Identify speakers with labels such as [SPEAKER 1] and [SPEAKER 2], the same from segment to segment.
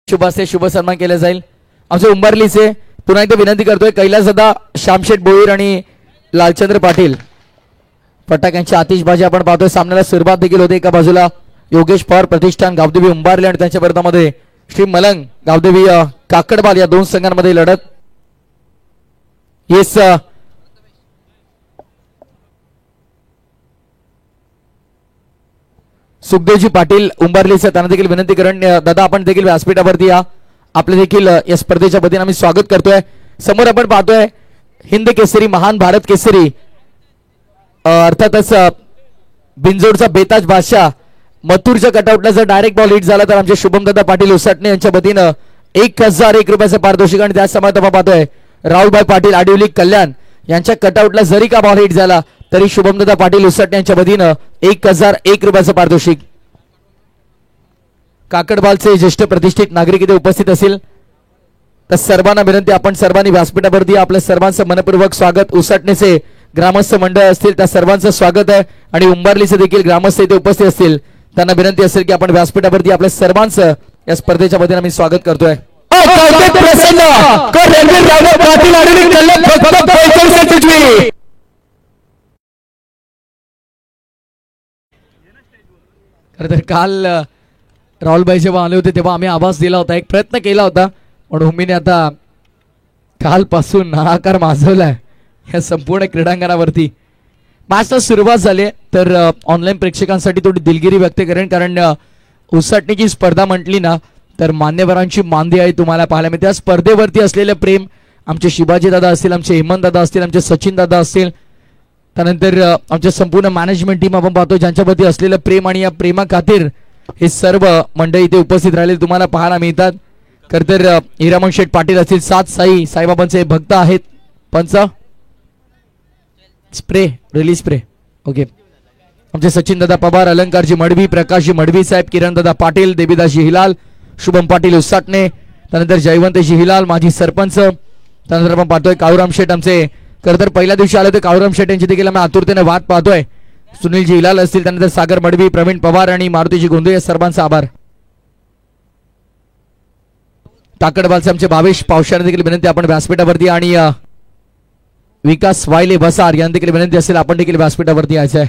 [SPEAKER 1] शुभ हस्ते शुभ सन्मान केला जाईल. आमचे उंबरलीचे पुन्हा एकदा विनंती करतोय कैलास दादा, श्यामशेठ बोईर आणि लालचंद्र पाटील. फटाक्यांची आतिषबाजी आपण पाहतोय. सामन्याला सुरुवात देखील होते. एका बाजूला योगेश पवार प्रतिष्ठान गावदेवी उंबारले आणि त्यांच्या विरोधामध्ये श्री मलंग गावदेवी काकडबाल या दोन संघांमध्ये लढत. येस सुखदेवजी पाटील उंबारलीचे त्यांना देखील विनंती करण दादा आपण देखील व्यासपीठावरती या. आपले देखील या स्पर्धेच्या वतीने आम्ही स्वागत करतोय. समोर आपण पाहतोय हिंद केसरी महान भारत केसरी अर्थातच बिंजोडचा बेताज बादशाह मथुरच्या कटआउटला जर डायरेक्ट बॉल हिट झाला तर आमचे शुभमदादा पाटील उसटणे यांच्या वतीनं 1001 रुपयाचं पारितोषिक. आणि त्याच समोर आपण पाहतोय राहुलभाई पाटील आडिवली कल्याण यांच्या कटआउटला जरी का बॉल हिट झाला तरी शुभमदादा पाटील उसटणे यांच्या वतीनं 1001 रुपयाचं पारितोषिक. काकडबालचे ज्येष्ठ प्रतिष्ठित नागरिक इथे उपस्थित असतील तर सर्वांना विनंती आपण सर्वांनी व्यासपीठावरती आपल्या सर्वांचं मनपूर्वक स्वागत. उसटणेचे ग्रामस्थ मंडळ असतील त्या सर्वांचं स्वागत आहे आणि उंबारलीचे देखील ग्रामस्थ इथे उपस्थित असतील त्यांना विनंती असेल की आपण व्यासपीठावरती आपल्या सर्वांचं या स्पर्धेच्या वतीने आम्ही स्वागत करतोय. खरं तर काल राहुलभाई जेव्हा आले होते तेव्हा आम्ही आवाज दिला होता, एक प्रयत्न केला होता, पण उमीने आता कालपासून हाहाकार माजवलाय या संपूर्ण क्रीडांगणावरती. मॅचला सुरुवात झाली तर ऑनलाईन प्रेक्षकांसाठी थोडी दिलगिरी व्यक्त करेन, कारण उसटणीची स्पर्धा म्हटली ना तर मान्यवरांची मांदी आहे तुम्हाला पाहायला मिळते. त्या स्पर्धेवरती असलेलं प्रेम आमचे शिवाजी दादा असतील, आमचे हेमंत दादा असतील, आमचे सचिन दादा असतील, त्यानंतर आमचे संपूर्ण मॅनेजमेंट टीम आपण पाहतो ज्यांच्यावरती असलेलं प्रेम आणि या प्रेमा खातीर हे सर्व मंडळी इथे उपस्थित राहिले तुम्हाला पाहायला मिळतात. खरं तर हिरामन शेठ पाटील असतील, सात साईबाबांचे भक्त आहेत. पंच स्प्रे रिलीज स्प्रे ओके. आमचे सचिन दादा पवार, अलंकारजी मडवी, प्रकाशजी मडवी साहेब, किरण दादा पाटील, देवीदासजी हिलाल, शुभम पाटील उसाटणे, त्यानंतर जयवंतजी हिलाल माजी सरपंच, त्यानंतर आपण पाहतोय काळूराम शेठ आमचे. खरं तर पहिल्या दिवशी आले तर काळूराम शेठ यांची देखील आम्ही आतुरतेने वाट पाहतोय. सुनीलजी हिलाल असतील, त्यानंतर सागर मडवी, प्रवीण पवार आणि मारुतीजी गोंधळे या सर्वांचा आभार. टाकडबालचे आमचे भावेश पावसाने देखील विनंती आपण व्यासपीठावरती आणि विकास वायले बसार यांना देखील विनंती असेल आपण देखील व्यासपीठावरती यायचं आहे.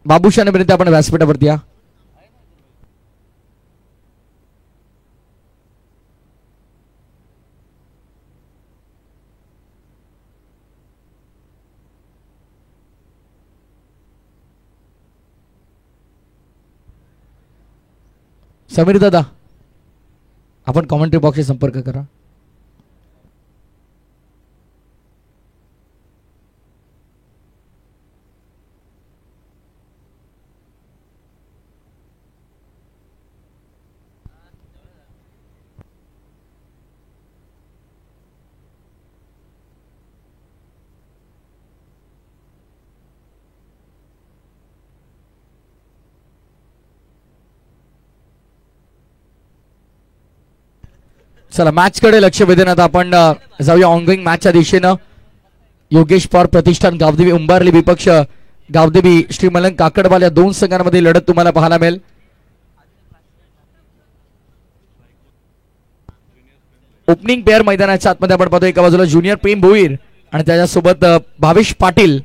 [SPEAKER 1] बाबूशाने विनंती आपण व्यासपीठावरती या. समीर दादा आपण कॉमेंट्री बॉक्सशी संपर्क करा. चला मॅच कडे लक्ष वेधण्यात आपण जाऊया ऑनगोइंग मॅचच्या दिशेनं. योगेश पवार प्रतिष्ठान गावदेवी उंबारली विपक्ष गावदेवी श्री मलंग काकडबाल या दोन संघांमध्ये लढत तुम्हाला पाहायला मिळेल. ओपनिंग पेअर मैदानाच्या आतमध्ये आपण पाहतो एका बाजूला ज्युनियर प्रेम भोईर आणि त्याच्यासोबत भावेश पाटील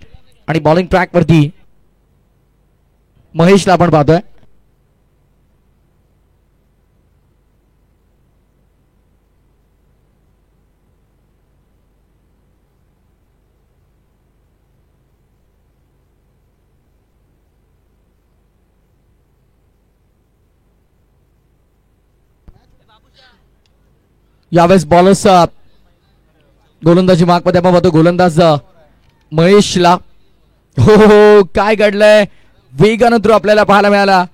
[SPEAKER 1] आणि बॉलिंग ट्रॅक वरती महेशला आपण पाहतोय. यावेळेस बॉलर्स गोलंदाजी मार्कमध्ये आपण पाहतो गोलंदाज महेशला. हो हो काय घडलंय, वेगानं थ्रो आपल्याला पाहायला मिळाला,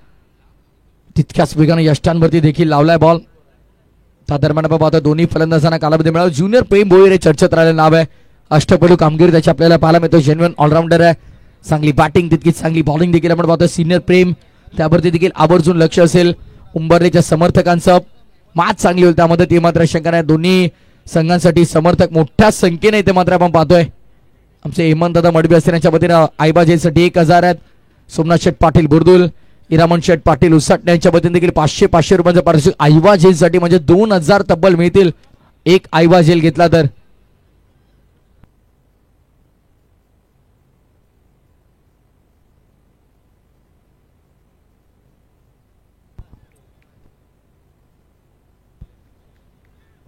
[SPEAKER 1] तितक्याच वेगानं यष्टांवरती देखील लावलाय बॉल. त्या दरम्यान आपण पाहतो दोन्ही फलंदाजांना कालावधी मिळाला. ज्युनियर प्रेम भोईर हे चर्चेत राहिलेलं नाव आहे. अष्टपैलू कामगिरी त्याची आपल्याला पाहायला मिळतो. जेन्युइन ऑलराऊंडर आहे, चांगली बॅटिंग तितकीच चांगली बॉलिंग देखील आपण पाहतो. सिनियर प्रेम त्यावरती देखील आवर्जून लक्ष असेल. उंबरलीच्या समर्थकांचं मॅच चांगली होईल त्यामध्ये ते मात्र शंका नाही. दोन्ही संघांसाठी समर्थक मोठ्या संख्येने इथे मात्र आपण पाहतोय. आमचे हेमंत दादा मडवी असतील यांच्या वतीनं आईबाजीसाठी 1000 आहेत. सोमनाथ शेठ पाटील बुर्दुल, इरामन शेठ पाटील उसाटणे यांच्या वतीने देखील 500 रुपयांचं पारितोषिक आईवा जेलसाठी म्हणजे 2000 तब्बल मिळतील एक आईवा जेल घेतला तर.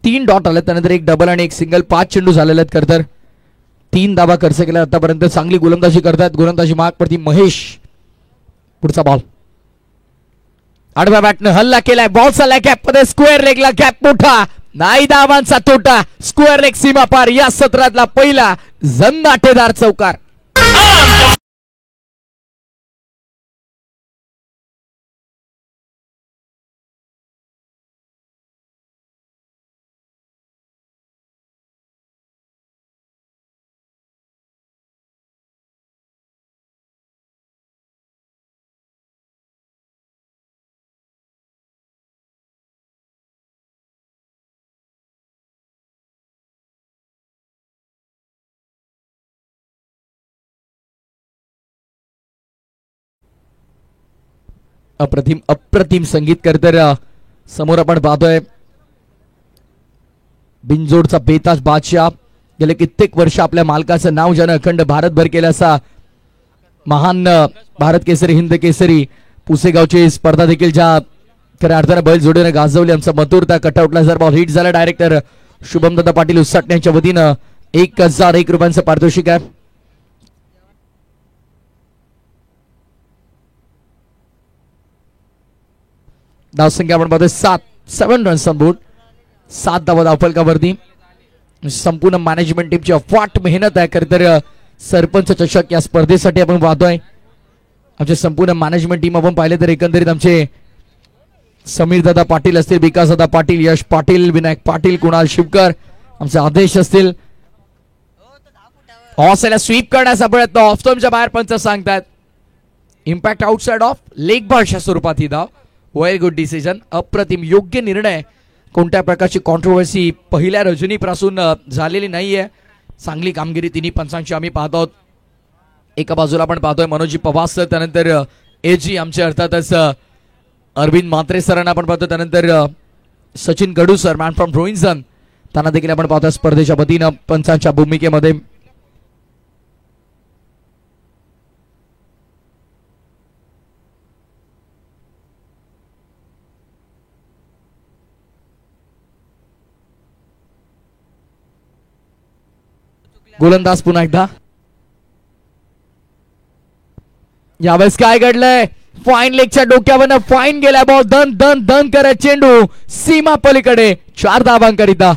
[SPEAKER 1] तीन डॉट आले त्यानंतर एक डबल आणि एक सिंगल. 5 चेंडू झालेले आहेत खरं तर. 3 धावा खर्च केला आतापर्यंत. चांगली गोलंदाजी करतात. गोलंदाजी माग पडती महेश. पुढचा बॉल आडव्या बॅटनं हल्ला केलाय. बॉल चाललाय कॅप मध्ये. स्क्वेअर लेगला कॅप मोठा नाही. धावांचा तोटा. स्क्वेअर लेग सीमा पार. या सत्रातला पहिला झंझाटेदार चौकार. अप्रतिम अप्रतिम संगीतकर. तर समोर आपण पाहतोय बिनजोडचा बेताज बादशाह. गेले कित्येक वर्ष आपल्या मालकाचं नाव ज्यानं अखंड भारतभर केलं असा महान भारत केसरी हिंद केसरी पुसेगावची स्पर्धा देखील ज्या खऱ्या अर्थानं बैल जोडीने गाजवली. आमचा मथुरता कटआउटला जर बॉल हिट झाला डायरेक्टर शुभम दादा पाटील उसाटणे यांच्या वतीनं 1001 रुपयांचं पारितोषिक आहे. धावसंख्या आपण पाहतोय 7 रन्स ऑन बोर्ड. 7 धावा धावफलकावरती. संपूर्ण मॅनेजमेंट टीमची अफाट मेहनत आहे खरं तर. सरपंच चषक या स्पर्धेसाठी आपण पाहतोय. आमचे संपूर्ण मॅनेजमेंट टीम आपण पाहिले तर एकंदरीत आमचे समीर दादा पाटील असतील, विकास दादा पाटील, यश पाटील, विनायक पाटील, कुणाल शिवकर आमचे आदेश असतील. ऑसला स्वीप करण्याचा प्रयत्न ऑफ स्टंपच्या बाहेर पंच सांगतात. इम्पॅक्ट आउटसाइड ऑफ लेग बॉलच्या स्वरूपात ही धाव. Very good decision. अप्रतिम योग्य निर्णय. कोणत्या प्रकारची कॉन्ट्रोवर्सी पहिल्या रजनीपासून झालेली नाहीये. चांगली कामगिरी तिन्ही पंचांची आम्ही पाहत आहोत. एका बाजूला आपण पाहतोय मनोजी पवार सर, त्यानंतर एजी आमचे अर्थातच अरविंद म्हात्रे सरांना आपण पाहतो, त्यानंतर सचिन गडू सर मॅन फ्रॉम रोहिंसन त्यांना देखील आपण पाहतो स्पर्धेच्या वतीनं पंचांच्या भूमिकेमध्ये. गोलंदाज पुन्हा एकदा. यावेळेस काय घडलंय? फाईन लेगच्या डोक्यावर फाईन गेला बॉल. दन दन दन करत चेंडू सीमा पलीकडे. 4 धावांकरिता.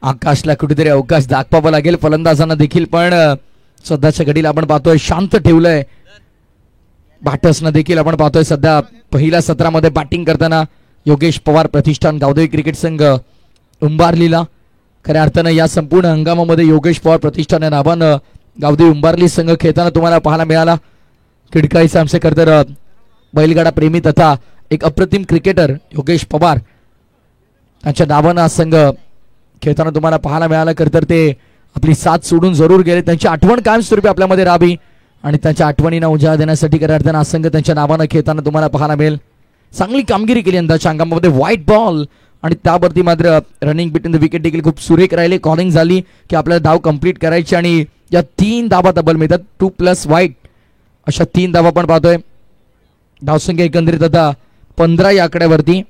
[SPEAKER 1] आकाशला कुठेतरी अवकाश दाखवावा लागेल फलंदाजांना देखील, पण सध्याच्या घडीला आपण पाहतोय शांत ठेवलंय भाटसनं देखील. आपण पाहतोय सध्या पहिल्या सत्रामध्ये बॅटिंग करताना योगेश पवार प्रतिष्ठान गावदेवी क्रिकेट संघ उंबारलीला. खऱ्या अर्थानं या संपूर्ण हंगामामध्ये योगेश पवार प्रतिष्ठान या नावानं गावदेवी उंबारली संघ खेळताना तुम्हाला पाहायला मिळाला. खिडकाईचा आमचे खरं बैलगाडा प्रेमी तथा एक अप्रतिम क्रिकेटर योगेश पवार त्यांच्या नावानं हा संघ खेळताना तुम्हाला पाहायला मिळाला. खरं तर ते आपली साथ सोडून जरूर गेले. त्यांची आठवण कायमस्वरूपी आपल्यामध्ये राहावी आणि त्यांच्या आठवणींना उजाळा देण्यासाठी खऱ्या अर्थानं हा संघ त्यांच्या नावानं खेळताना तुम्हाला पाहायला मिळेल. चांगली कामगिरी केली यंदाच्या अंगामध्ये. व्हाईट बॉल आणि त्यावरती मात्र रनिंग बिटवीन द विकेट देखील खूप सुरेख राहिले. कॉलिंग झाली की आपल्याला धाव कंप्लीट करायची आणि या 3 धावा तब्बल मिळतात. 2+ व्हाईट अशा 3 धावा आपण पाहतोय. धावसंख्या एकंदरीत आता 15 या आकड्यावरती.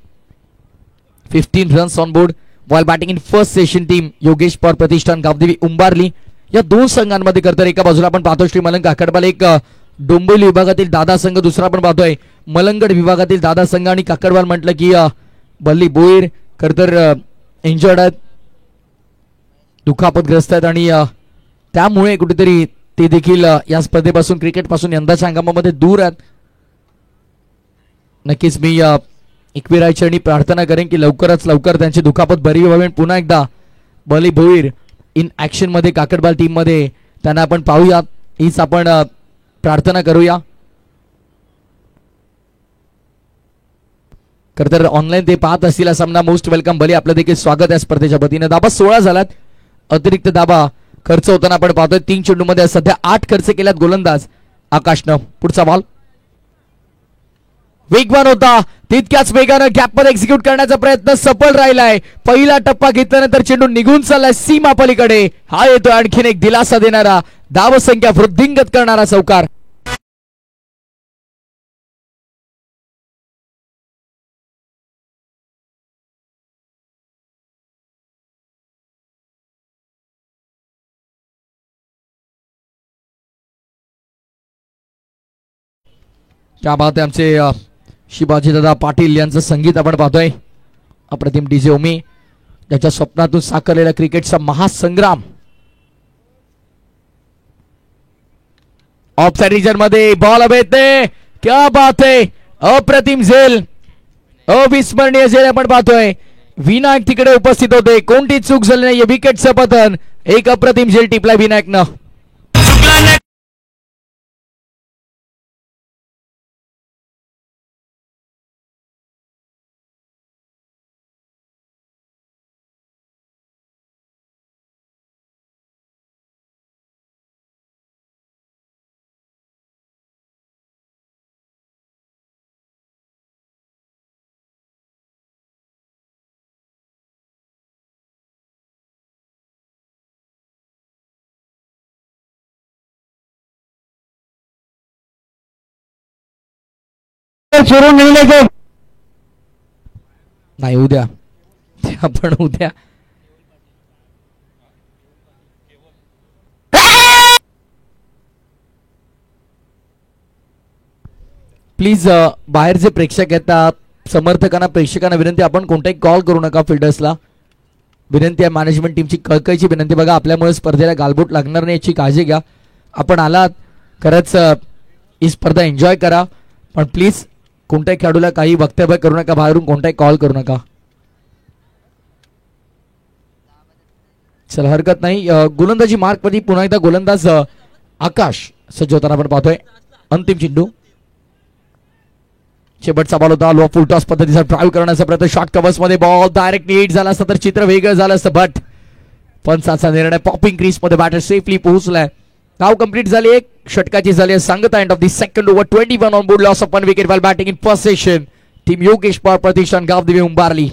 [SPEAKER 1] 15 runs on board. while batting in first session team Yogesh Pawar प्रतिष्ठान गावदेवी उंबारली या 2 संघांमध्ये करतात. एका बाजूला आपण पाहतो श्री मलंग काकडबाल एक डोंबिवली विभागातील दादा संघ, दुसरा आपण पाहतोय मलंगड विभागातील दादा संघ. आणि काकडवाल म्हटलं की बल्ली बोईर खरं तर इंजर्ड आहेत, दुखापतग्रस्त आहेत आणि त्यामुळे कुठेतरी ते देखील या स्पर्धेपासून क्रिकेटपासून यंदाच्या हंगामामध्ये दूर आहेत. नक्कीच मी एकविराय चरणी प्रार्थना करेन की लवकरच लवकर त्यांची दुखापत बरी व्हावी आणि पुन्हा एकदा बली भोईर इन ॲक्शन मध्ये काकडबाल टीम मध्ये त्यांना आपण पाहूया, हीच आपण प्रार्थना करूया. खरं तर ऑनलाईन ते पाहत असतील सामना मोस्ट वेलकम बली, आपलं देखील स्वागत आहे स्पर्धेच्या वतीने. दाबा 16 झालात, अतिरिक्त दाबा खर्च होताना आपण पाहतोय. 3 चेंडूमध्ये सध्या 8 खर्च केल्यात गोलंदाज आकाशनं. पुढचा बॉल वेगवान होता, तितक्याच वेगानं गॅपमध्ये एक्झिक्यूट करण्याचा प्रयत्न सफल राहिलाय. पहिला टप्पा घेतल्यानंतर चेंडू निघून चाललाय सीमा पलीकडे. हा येतो आणखीन एक दिलासा देणारा, धावसंख्या वृद्धिंगत करणारा चौकार. क्या बात आहे, आमचे शिवाजी दादा पाटील यांचं संगीत आपण पाहतोय. अप्रतिम डीजे ओमी ज्याच्या स्वप्नातून साकारलेला क्रिकेटचा महासंग्राम. ऑफ साइड रीजन मध्ये बॉल अभेदते, क्या बात आहे, अप्रतिम झेल, अविस्मरणीय झेल आपण पाहतोय. विनायक तिकडे उपस्थित होते, कोणती चूक झाली नाही. विकेटचं पतन, एक अप्रतिम झेल टिपलाय विनायकनं.
[SPEAKER 2] सुरू
[SPEAKER 1] नाही उद्या, आपण उद्या प्लीज बाहेरचे प्रेक्षक येतात, समर्थकांना प्रेक्षकांना विनंती, आपण कोणताही कॉल करू नका. फिल्डर्सला विनंती आहे, मॅनेजमेंट टीमची कळकळीची विनंती. बघा आपल्यामुळे स्पर्धेला गालबोट लागणार नाही याची काळजी घ्या. आपण आलात खरंच ही स्पर्धा एन्जॉय करा, पण प्लीज कोणत्याही खेळाडूला काही वक्तव्य करू नका, बाहेरून कोणताही कॉल करू नका. चला हरकत नाही. गोलंदाजी मार्क मध्ये पुन्हा एकदा गोलंदाज आकाश सज्ज होताना आपण पाहतोय. अंतिम चेंडू, शेवटचा बॉल होता. लो फुल टॉस पद्धतीचा ड्राईव्ह करण्याचा प्रयत्न, शॉर्ट कव्हर्स मध्ये बॉल डायरेक्ट हिट झाला असता तर चित्र वेगळं झालं असतं, बट पंचाचा निर्णय. पॉपिंग क्रीज मध्ये बॅटर सेफली पोहोचलाय. धाव कंप्लीट झाली, एक षटकाची झाली सांगता. End of the second over, 21 on board, loss of 1 wicket while batting in first session. Team Yogesh Pawar प्रतिष्ठान गावदेवी उंबारली.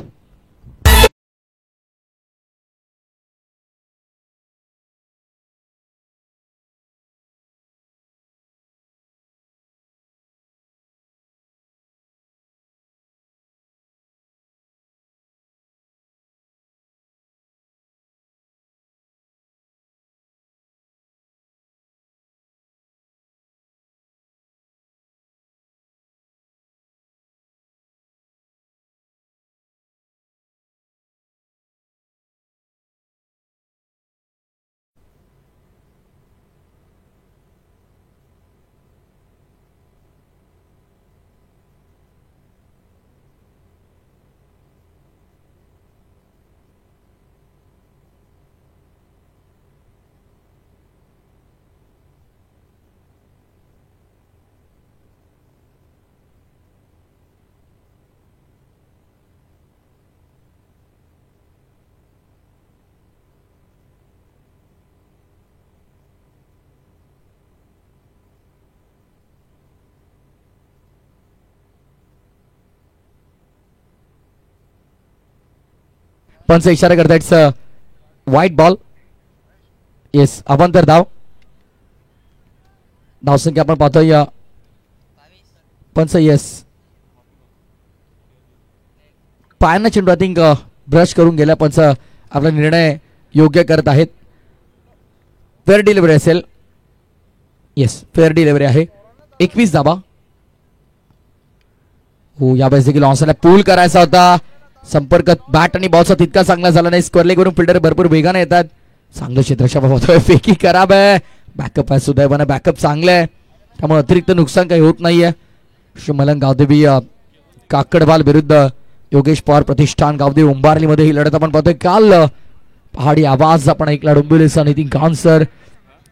[SPEAKER 1] पंच इशारा करता, इट्स व्हाईट बॉल. येस, अवांतर धाव. धावसंख्या आपण पाहतोय पंच. येस, पायांना चेंडू आय थिंक ब्रश करून गेला. पंच आपला निर्णय योग्य करत आहेत. फेअर डिलिव्हरी असेल. येस, फेअर डिलिव्हरी आहे. 21 धाबा. हो, यावेळेस देखील ऑनसाइडला पूल करायचा होता. संपर्क बॅट आणि बॉलचा तितका चांगला झाला नाही. स्क्वेअर लेग वरून फिल्डर भरपूर वेगाने येतात. चांगलं क्षेत्रक्षेप होतोय, फेकी खराब आहे, बॅकअप आहे सुदैवाने, बॅकअप चांगलं आहे त्यामुळे अतिरिक्त नुकसान काही होत नाहीये. मलंग गावदेवी काकडवाल विरुद्ध योगेश पवार प्रतिष्ठान गावदेवी उंबारलीमध्ये ही लढत आपण पाहतोय. काल पहाडी आवाज आपण ऐकला, डोंबिवलीचा नितीन खान सर,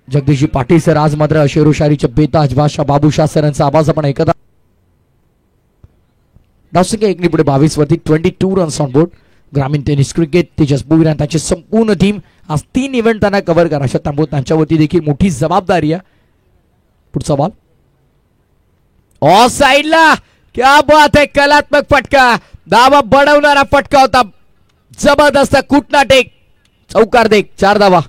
[SPEAKER 1] जगदीशजी पाटील सर, आज मात्र शेरोशारीचे बेताज बादशाह बाबूशाह सर यांचा आवाज आपण ऐकत. धावसंख्या 1 पुढे 22 वरती 22 रन्स ऑन बोर्ड. ग्रामीण टेनिस क्रिकेट तेजस भोईर आणि त्यांची संपूर्ण टीम आज 3 इव्हेंट त्यांना कव्हर करा अशा त्यामुळे त्यांच्यावरती देखील मोठी जबाबदारी आहे. पुढचा बॉल ऑफ साइडला, क्या बात है, कलात्मक फटका, धावा बनवणारा फटका होता, जबरदस्त कुटना टेक, चौकार देख, 4 धावा.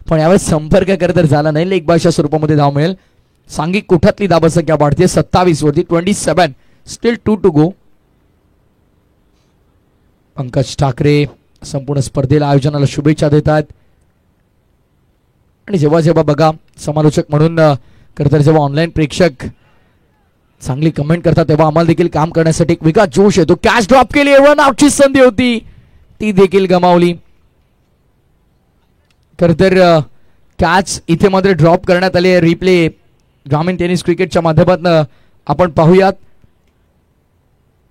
[SPEAKER 1] पण यावेळेस संपर्क तर झाला नाही, लेग बायच्या स्वरूपामध्ये धाव मिळेल. सांघिक कुठातली धावसंख्या वाढते 27 वरती 27, still 2 to go. Pankaj Thackeray संपूर्ण स्पर्धेला आयोजनाला शुभेच्छा देतात. आणि जेव्हा जेव्हा बघा समालोचक म्हणून खरं जेव्हा ऑनलाईन प्रेक्षक चांगली कमेंट करतात तेव्हा आम्हाला देखील काम करण्यासाठी एक वेगळा जोश येतो. कॅच ड्रॉप केली, रन आउटची संधी होती ती देखील गमावली. खरं तर कॅच इथे मात्र ड्रॉप करण्यात आली आहे. रिप्ले ग्रामीण टेनिस क्रिकेटच्या माध्यमातून आपण पाहूयात.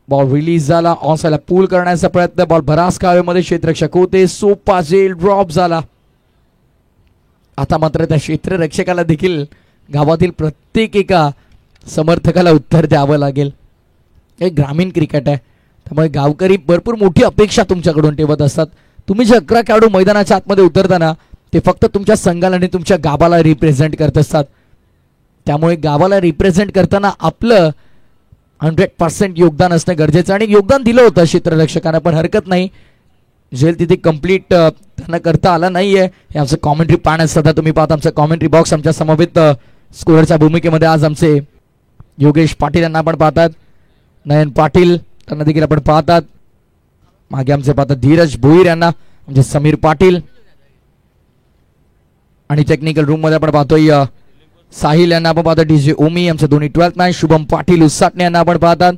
[SPEAKER 1] बॉल रिलीज झाला, ऑन साइडला पूल करण्याचा प्रयत्न, बॉल भरास कावेमध्ये क्षेत्ररक्षक होते, सोपा जेल ड्रॉप झाला. आता मात्र त्या क्षेत्ररक्षकाला देखील गावातील प्रत्येक एका समर्थकाला उत्तर द्यावं लागेल. हे ग्रामीण क्रिकेट आहे त्यामुळे गावकरी भरपूर मोठी अपेक्षा तुमच्याकडून ठेवत असतात. तुम्ही जे 11 खेळाडू मैदानाच्या आतमध्ये उतरताना ते फक्त तुमच्या संघाला आणि तुमच्या गावाला रिप्रेझेंट करत असतात. त्यामुळे गावाला रिप्रेझेंट करताना आपलं 100% योगदान असणं गरजेचं, आणि योगदान दिलं होतं क्षेत्ररक्षकांना, पण हरकत नाही, जेल तिथे कंप्लीट त्यांना करता आला नाहीये. हे आमचं कॉमेंट्री पाहण्यास सध्या तुम्ही पाहता आमचं कॉमेंट्री बॉक्स. आमच्या समवेत स्कोरच्या भूमिकेमध्ये आज आमचे योगेश पाटील यांना आपण पाहतात, नयन पाटील त्यांना देखील आपण पाहतात, मागे आमचे पाहतात धीरज भोईर यांना, म्हणजे समीर पाटील, आणि टेक्निकल रूम मध्ये आपण पाहतोय साहिल यांना आपण पाहतो, डीजे ओमी आमचे दोन्ही 12th मॅन, शुभम पाटील उसाटणे यांना आपण पाहतात.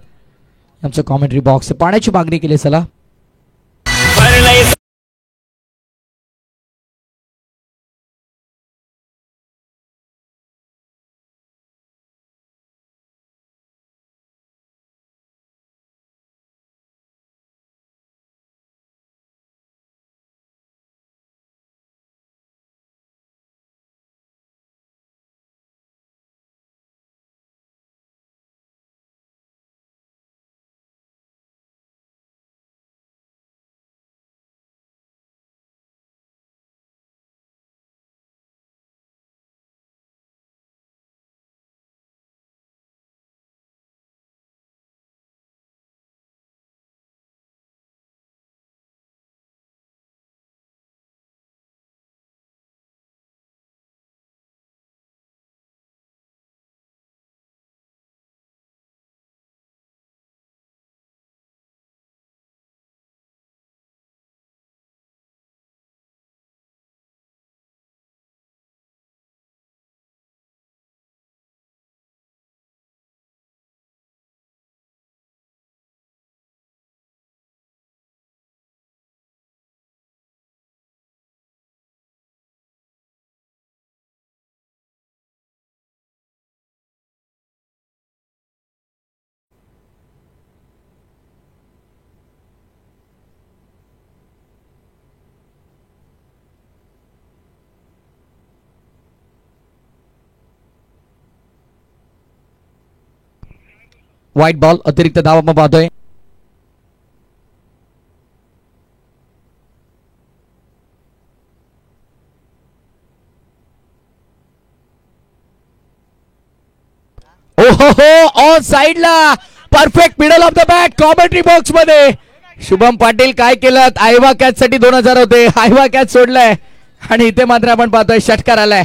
[SPEAKER 1] आमचं कॉमेंट्री बॉक्स पाण्याची मागणी केली. चला व्हाईट बॉल, अतिरिक्त धाव आपण पाहतोय. ओहो, ऑन साइडला perfect middle of the bat, commentary box मध्ये शुभम पाटील काय केलं? आयवा कॅच साठी 2000 होते, आयवा कॅच सोडलाय आणि इथे मात्र आपण पाहतोय षटकार आलाय.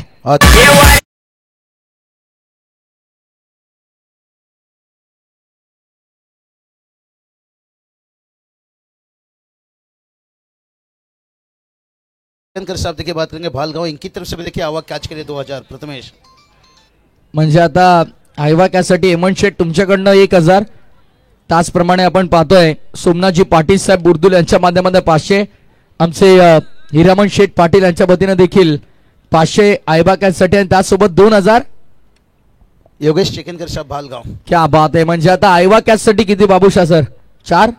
[SPEAKER 2] साहब देखिए बात करेंगे भालगांव इनकी तरफ से भी देखिए आवा कैच के लिए 2000 प्रथमेश.
[SPEAKER 1] म्हणजे आता आयवा कॅच साठी हेमंत शेठ तुमच्याकडनं 1000. त्याचप्रमाणे आपण पाहतोय सोमनाथजी पाटील साहेब बुर्दुल यांच्या माध्यमातून 500. आमचे हिरामन शेठ पाटील यांच्या वतीने देखील 500 आयवा कॅच साठी आणि त्यासोबत 2000.
[SPEAKER 2] योगेश चेकनकर साहब भालगांव.
[SPEAKER 1] क्या बात आहे. म्हणजे आता आयवा कॅच साठी किती बाबूशा सर? 4.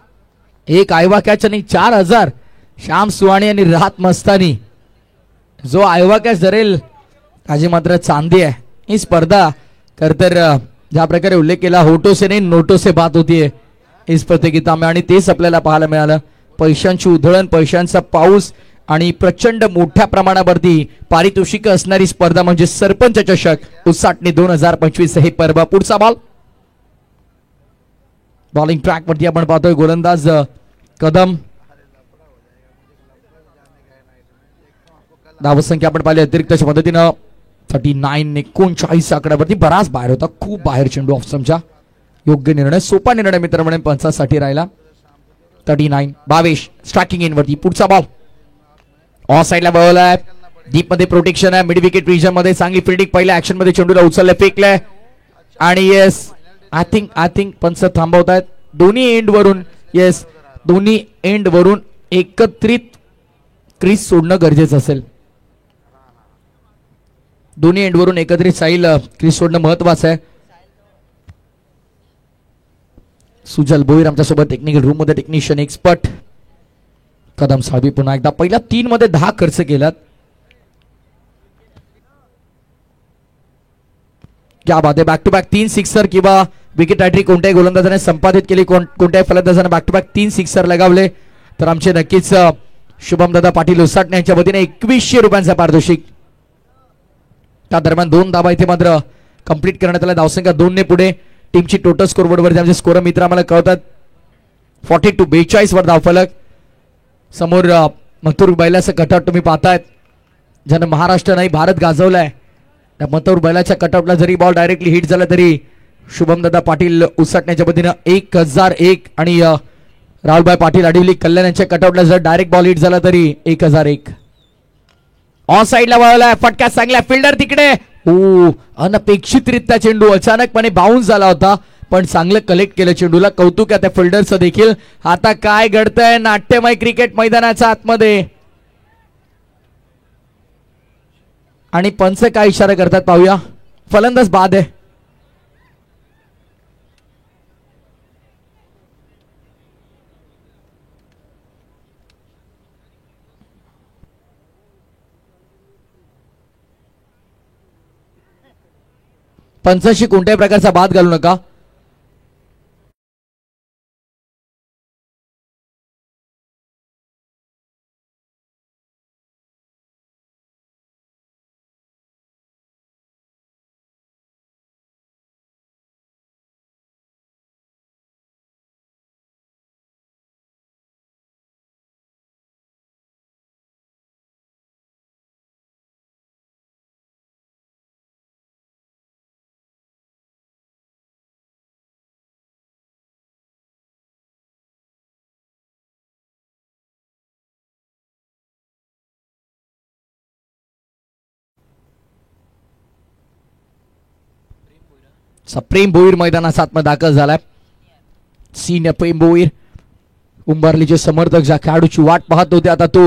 [SPEAKER 1] एक आयवा कॅच आणि 4000. श्याम सुवाणी आणि राहत मस्तानी जो आयवा कॅच धरेल त्याची मात्र चांदी आहे. ही स्पर्धा खरतर ज्या प्रकारे उल्लेख केला होटो से नाही नोटो से बात होतीये इस प्रतियोगिता में आणि तेच आपल्याला पाहायला मिळालं. पैशांची उधळण, पैशांचा पाऊस आणि प्रचंड मोठ्या प्रमाणावरती पारितोषिक असणारी स्पर्धा म्हणजे सरपंच चषक उसाटणी 2025 हे पर्व. पुढचा बॉल बॉलिंग ट्रॅक वरती आपण पाहतोय गोलंदाज कदम. धावसंख्या आपण पाहिली अतिरिक्तच्या मदतीनं 39 39 आकड्यावरती बराच बाहेर होता, खूप बाहेर चेंडू ऑफ स्टंपच्या. योग्य निर्णय, सोपा निर्णय मित्रांनो पंचासाठी राहिला. 39 22 स्ट्रायकिंग इन वरती. पुढचा बॉल ऑफ साइडला बॉल आहे, डीप मध्ये प्रोटेक्शन आहे, मिड विकेट रिजन मध्ये चांगली फिल्डिंग. पहिल्या ऍक्शन मध्ये चेंडूला उचलले, फेकले आणि येस आय थिंक पंच थांबवत आहेत दोन्ही एंड वरून. येस दोन्ही एंड वरून एकत्रित क्रीज सोडणं गरजेचं असेल. दोन्ही एंड वरून एकत्रित साईल क्रीज सोडणं महत्वाचं आहे. सुजल भोईर आमच्या सोबत टेक्निकल रूम मध्ये टेक्निशियन एक्सपर्ट. कदम साळवी पुन्हा एकदा पहिल्या 3 मध्ये 10 खर्च केलात. क्या बात आहे. बॅक टू बॅक 3 सिक्सर किंवा विकेट हॅट्रिक कोणत्याही गोलंदाजाने संपादित केली, कोणत्याही फलंदाजाने बॅक टू बॅक 3 सिक्सर लगावले तर आमचे नक्कीच शुभमदादा पाटील उसाटणे यांच्या वतीने 2100 रुपयांचा पारितोषिक. त्या दरम्यान 2 धावा इथे मात्र कंप्लीट करण्यात आल्या. धावसंख्या 2 ने पुढे. टीमची टोटल स्कोर बोर्डवरती आमचे स्कोर मित्र आम्हाला कळतात. 42-42 वर धावफलक. समोर मथुर बैलाचं कटआउट तुम्ही पाहतायत ज्यानं महाराष्ट्र नाही भारत गाजवलाय. त्या मथुर बैलाच्या कटआउटला जरी बॉल डायरेक्टली हिट झाला तरी शुभमदादा पाटील उसाटण्याच्या पद्धतीनं 1001 आणि राहुलभाई पाटील आडिवली कल्याण यांच्या कटआउटला जर डायरेक्ट बॉल हिट झाला तरी 1001. ऑन साइडला वळला, फटका चांगला, फिल्डर तिकडे. अनपेक्षितरित्या चेंडू अचानकपणे बाउन्स झाला होता पण चांगलं कलेक्ट केलं चेंडूला. कौतुक आहे त्या फिल्डरचं देखील. आता काय घडतंय नाट्यमय क्रिकेट मैदानाच्या आतमध्ये आणि पंच काय इशारा करतात पाहूया. फलंदाज बाद आहे. पंचाशी कोणत्याही प्रकारचा बाद घालू नका. प्रेम भोईर मैदानात आतमध्ये दाखल झालाय. सीनियर प्रेम भोईर उंबरलीचे समर्थक ज्या खेळाडूची वाट पाहत होते आता तो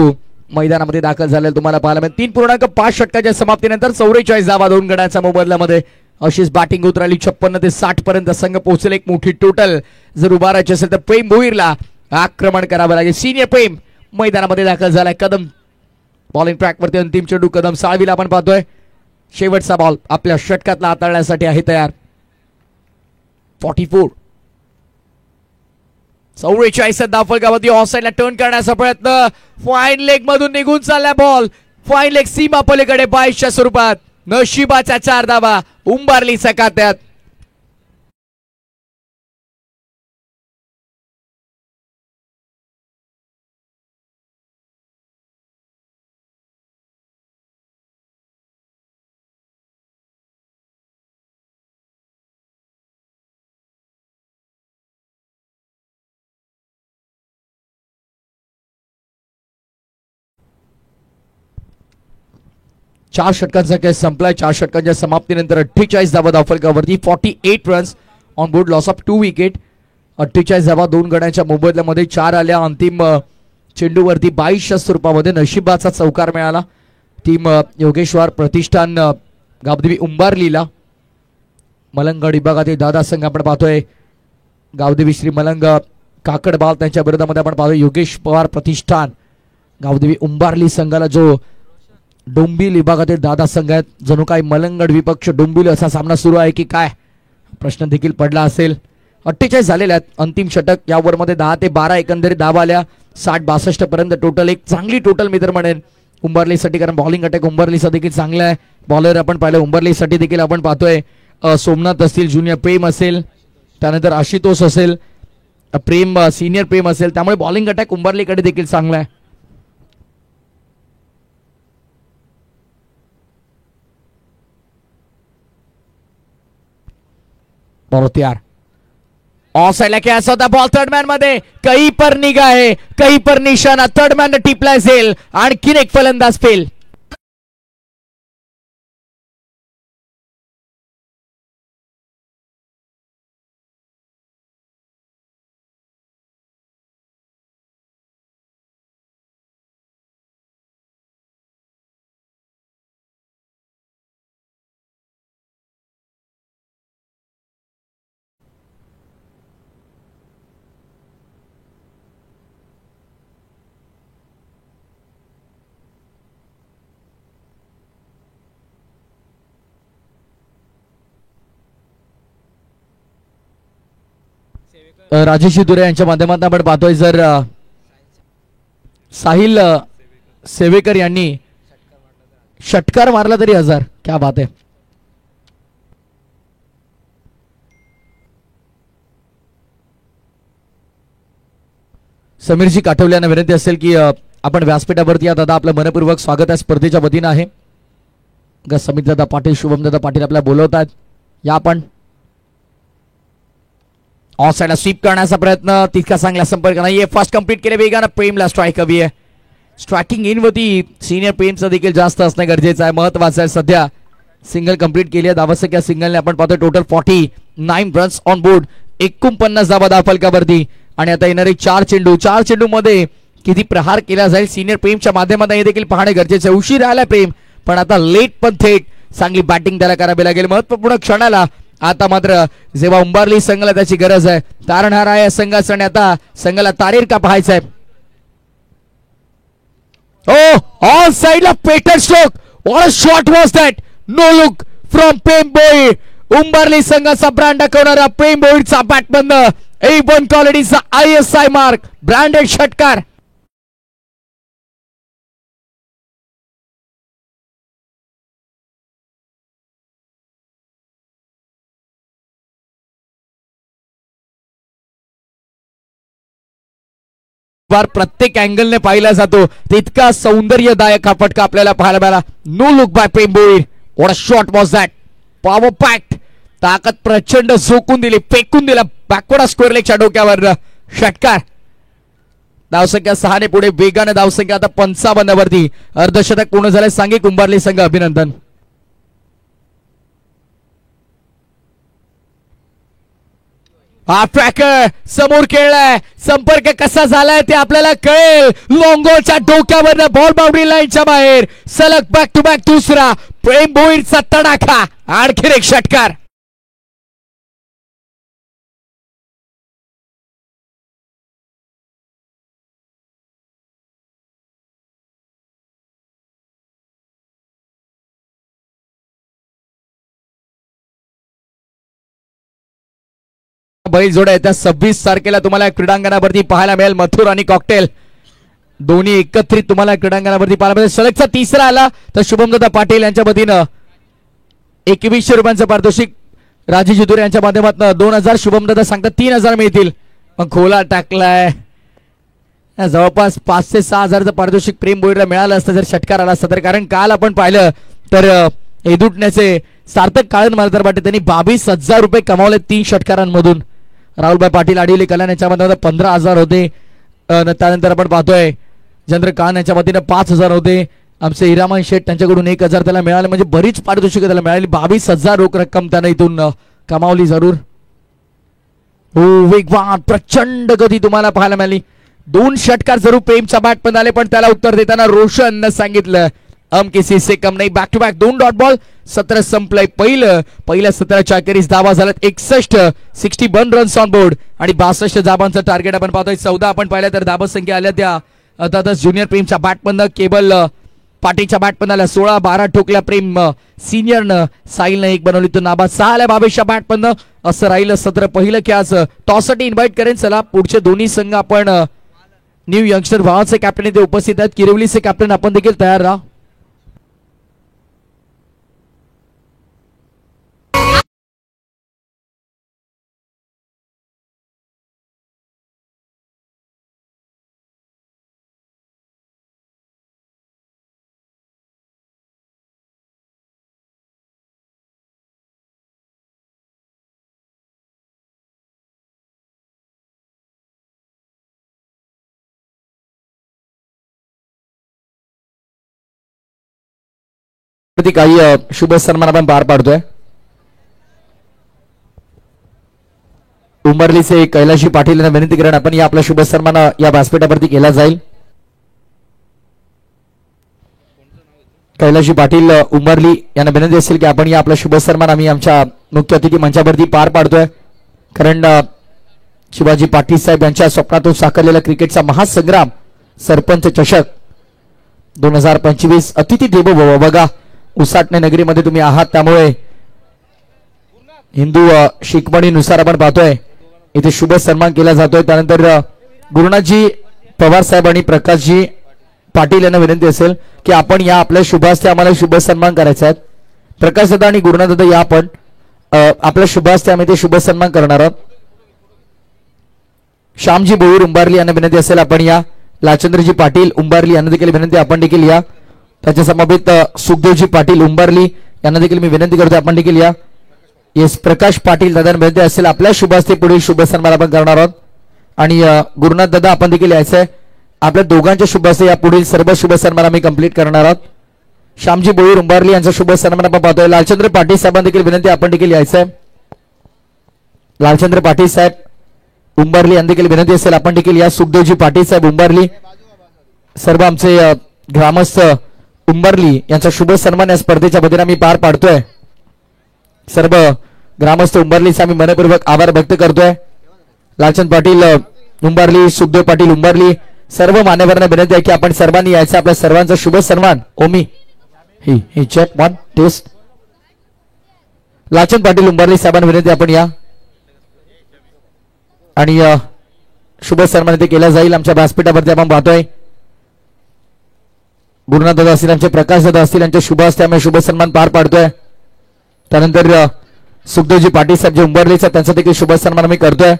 [SPEAKER 1] मैदानामध्ये दाखल झालेला तुम्हाला पाहायला मिळेल. 3.5 षटकाच्या समाप्तीनंतर 44 धावा 2 गड्यांच्या मोबदल्यामध्ये अशीच बॅटिंग उतरली. 56 ते 60 पर्यंत संघ पोहोचले. एक मोठी टोटल जर उभारायची असेल तर प्रेम भोईरला आक्रमण करावं लागेल. सिनियर प्रेम मैदानामध्ये दाखल झालाय. कदम बॉलिंग ट्रॅक वरती अंतिम चेंडू कदम साळवीला आपण पाहतोय. शेवटचा बॉल आपल्या षटकातला हाताळण्यासाठी आहे तयार. 44 44 धावफलकावरती ऑफसाइडला टर्न करण्याचा प्रयत्न. फाईन लेग मधून निघून चालला बॉल. फाईन लेग सीमा पलीकडे 22च्या स्वरूपात. नशिबाच्या 4 धावा उंबारलीच्या खात्यात. 4 षटकांचा खेळ संपलाय. 4 षटकांच्या समाप्तीनंतर 48 धावा धावफलकावरती, 48 runs on board, loss of 2 wicket. 48 धावा 2 गड्यांच्या मोबदल्यामध्ये 4 आल्या. अंतिम चेंडूवरती 22 स्वरूपामध्ये नशिबाचा चौकार मिळाला टीम योगेश्वर प्रतिष्ठान गावदेवी उंबारलीला. मलंगड विभागातील दादा संघ आपण पाहतोय गावदेवी श्री मलंग काकडबाल त्यांच्या विरोधामध्ये आपण पाहतोय योगेश पवार प्रतिष्ठान गावदेवी उंबारली संघाला जो डोंबिवली विभागातील दादा संघ आहेत. जणू काय मलंगड विपक्ष डोंबिवली असा सामना सुरू आहे की काय प्रश्न देखील पडला असेल. 48 झालेले आहेत. अंतिम षटक या ओव्हरमध्ये 10 ते 12 एकंदरीत धावा आल्या. 60-62 पर्यंत टोटल. एक चांगली टोटल मी तर म्हणेन उंबरलीसाठी, कारण बॉलिंग अटॅक उंबरलीचा देखील चांगला आहे. बॉलर आपण पाहिलं उंबरलीसाठी देखील आपण पाहतोय सोमनाथ असतील, ज्युनियर प्रेम असेल, त्यानंतर आशुतोष असेल, प्रेम सिनियर प्रेम असेल. त्यामुळे बॉलिंग अटॅक उंबरलीकडे देखील चांगला आहे. बरोबर तयार. ऑफ साइडला खेळायचा होता बॉल थर्ड मॅन मध्ये. कहीं पर निगाह है, कहीं पर निशाणा. थर्ड मॅन टिपलाय झेल. आणखीन एक फलंदाज फेल. राजेश दुरे यांच्या माध्यमातून आपण पाहतोय जर साहिल सेवेकर यांनी षटकार मारला तरी 1000. क्या बात आहे. समीरजी काठवले यांना विनंती असेल की आपण व्यासपीठावरती या. दादा आपलं मनपूर्वक स्वागत आहे स्पर्धेच्या वतीनं आहे. समीर दादा पाटील, शुभम दादा पाटील आपल्याला बोलवतात. या आपण ऑफ साइडला स्वीप करण्याचा प्रयत्न, तितका चांगला संपर्क नाहीये. फर्स्ट कंप्लीट केले वेगानं. प्रेमला स्ट्राईक हवी आहे. स्ट्रायकिंग इन वरती सिनियर प्रेमचं देखील जास्त असणं गरजेचं आहे, महत्वाचं आहे. सध्या सिंगल कंप्लीट केली आहे. धावसंख्या सिंगलने आपण पाहतो टोटल 49 रन्स ऑन बोर्ड, 49 धावा धावफलकावरती. आणि आता येणारे 4 चेंडू मध्ये किती प्रहार केला जाईल सिनियर प्रेमच्या माध्यमातून हे देखील पाहणे गरजेचं आहे. उशीर आलाय प्रेम, पण आता लेट पण थेट चांगली बॅटिंग त्याला करावी लागेल महत्वपूर्ण क्षणाला. आता मात्र जेव्हा उंबारली संघाला त्याची गरज आहे, तारणहार आहे संघाचा, आणि आता संघाला तारेर का पाहायचं आहे. ऑन साइडला better stroke. What a shot was that. No look from Prem Bhoir. Umbarli संघाचा ब्रँड दाखवणारा प्रेम भोईरचा बॅटबंद. A1 क्वालिटीचा ISI मार्क, ब्रँडेड षटकार. प्रत्येक अँगलने पाहिला जातो तितका सौंदर्यदायक हा फटका आपल्याला पाहायला मिळाला. No look by Prem Bhoir. What a shot was that. Power packed. ताकद प्रचंड झोकून दिली, फेकून दिला बॅकवर्ड स्क्वेअर लेगच्या डोक्यावर षटकार. धावसंख्या 6 ने पुढे वेगाने. धावसंख्या आता 55 वरती. अर्धशतक पूर्ण झाले. सांघिक उंबारली संघ अभिनंदन. हा ट्रॅकर समोर खेळलाय. संपर्क कसा झालाय ते आपल्याला कळेल. लॉंगोच्या डोक्यावर बॉल बाउंड्री लाईनच्या बाहेर. सलग बॅक टू बॅक दुसरा. प्रेम भोईरचा तडाखा. आणखी एक षटकार. बैल जोड्या येत्या 26 तारखेला तुम्हाला क्रीडांगणावरती पाहायला मिळेल. मथुर आणि कॉकटेल दोन्ही एकत्रित तुम्हाला क्रीडांगणावरती पाहायला मिळेल. सलगचा तिसरा आला तर शुभमदादा पाटील यांच्या वतीनं 2100 रुपयांचं पारितोषिक. राजेश दुरे यांच्या माध्यमातून 2000. शुभमदादा सांगतात 3000 मिळतील. मग खोला टाकलाय. जवळपास 5 ते 6000चं पारितोषिक प्रेम भोईरला मिळालं असतं जर षटकार आला असता तर. कारण काल आपण पाहिलं तर एदुटण्याचे सार्थक काळन मला तर वाटते त्यांनी 22,000 रुपये कमावले 3 षटकारांमधून. राहुलभाई पाटील आडिवली कल्याण यांच्या मध्ये 15,000 होते. त्यानंतर आपण पाहतोय चंद्रकांत यांच्या वतीनं 5,000 होते. आमचे हिरामन शेठ त्यांच्याकडून 1,000 त्याला मिळाले, म्हणजे बरीच पारितोषिक त्याला मिळाली. 22,000 रोख रक्कम त्याने इथून कमावली जरूर. हो, वेगवान प्रचंड गती तुम्हाला पाहायला मिळाली. 2 षटकार जरूर प्रेमच्या बॅट पण आले, पण त्याला उत्तर देताना रोशननं सांगितलं हम किसी से कम नहीं. Back to back 2 dot ball. 17 संपलंय पहिल्या 17च्या अखेरीस धावा झाल्यात 61 रन्स ऑन बोर्ड आणि 62 धाबांचं टार्गेट आपण पाहतोय. 14 आपण पाहिलं तर धाबा संख्या आल्या त्या अर्थातच ज्युनियर प्रेमच्या बॅटमधनं. केबल पाटीच्या बॅटमधनं आल्या 16-12 ठोकल्या प्रेम सिनियरनं. साहिलनं 1 बनवली तर नाबाद 6 आल्या बाबेशच्या बॅटमधनं. असं राहिलं सत्र पहिलं कॅच. टॉससाठी इन्व्हाइट करेन. चला पुढचे दोन्ही संघ आपण न्यू यंगस्टर भावाचे कॅप्टन इथे उपस्थित आहेत. किरवलीचे कॅप्टन आपण देखील तयार राहा. काही शुभ सन्मान आपण पार पाडतोय. उमरलीचे कैलाशी पाटील यांना विनंती करून आपण या आपला शुभ सन्मान या व्यासपीठावरती केला जाईल. कैलाशी पाटील उमरली यांना विनंती असेल की आपण या आपला शुभ सन्मान आम्ही आमच्या मुख्य अतिथी मंचावरती पार पाडतोय. कारण शिवाजी पाटील साहेब यांच्या स्वप्नातून साकारलेला क्रिकेटचा महासंग्राम सरपंच चषक 2025 अतिथी देवो भव. बघा उसाटणे नगरीमध्ये तुम्ही आहात, त्यामुळे हिंदू शिकवणीनुसार आपण पाहतोय इथे शुभ सन्मान केला जातोय. त्यानंतर गुरुनाथजी पवार साहेब आणि प्रकाशजी पाटील यांना विनंती असेल की आपण या आपल्या शुभास्ते आम्हाला शुभ सन्मान करायचा आहे. प्रकाश दादा आणि गुरुनाथ दादा या आपण आपल्या शुभास्ते आम्ही ते शुभ सन्मान करणार आहोत. श्यामजी बोईर उंबारली यांना विनंती असेल आपण या. लाचंद्रजी पाटील उंबारली यांना देखील विनंती आपण देखील या. त्याच्या समवेत सुखदेवजी पाटील उंबारली यांना देखील मी विनंती करतो आपण देखील या. येस प्रकाश पाटील दादांना विनंती असेल आपल्या शुभास्ते पुढील शुभ सन्मान आपण करणार आहोत. आणि गुरुनाथ दादा आपण देखील यायचंय. आपल्या दोघांच्या शुभास्ते या पुढील सर्व शुभ सन्मान आम्ही कंप्लीट करणार आहोत. श्यामजी बोईर उंबारली यांचा शुभ सन्मान आपण पाहतोय. लालचंद्र पाटील साहेबांना देखील विनंती आपण देखील यायचंय. लालचंद्र पाटील साहेब उंबारली यांना देखील विनंती असेल आपण देखील या. सुखदेवजी पाटील साहेब उंबारली सर्व आमचे ग्रामस्थ उंबरली यांचा शुभ सन्मान या स्पर्धेच्या वतीने आम्ही पार पाडतोय. सर्व ग्रामस्थ उंबरलीचा आम्ही मनपूर्वक आभार व्यक्त करतोय. लालचंद पाटील उंबरली, सुखदेव पाटील उंबरली सर्व मान्यवरांना विनंती आहे की आपण सर्वांनी यायचं. आपल्या सर्वांचा शुभ सन्मान. ओमी ही चेक 1 टेस्ट. लालचंद पाटील उंबरली साहेबांना विनंती आपण या आणि शुभ सन्मान इथे केला जाईल. आमच्या व्यासपीठावरती आपण पाहतोय गुरुनाथ दादा असतील, आमचे प्रकाश दादा असतील, यांच्या शुभ हस्ते आम्ही शुभ सन्मान पार पाडतोय. त्यानंतर सुखदेवजी पाटील साहेब जे उंबरलीचा त्यांचा देखील शुभ सन्मान आम्ही करतोय.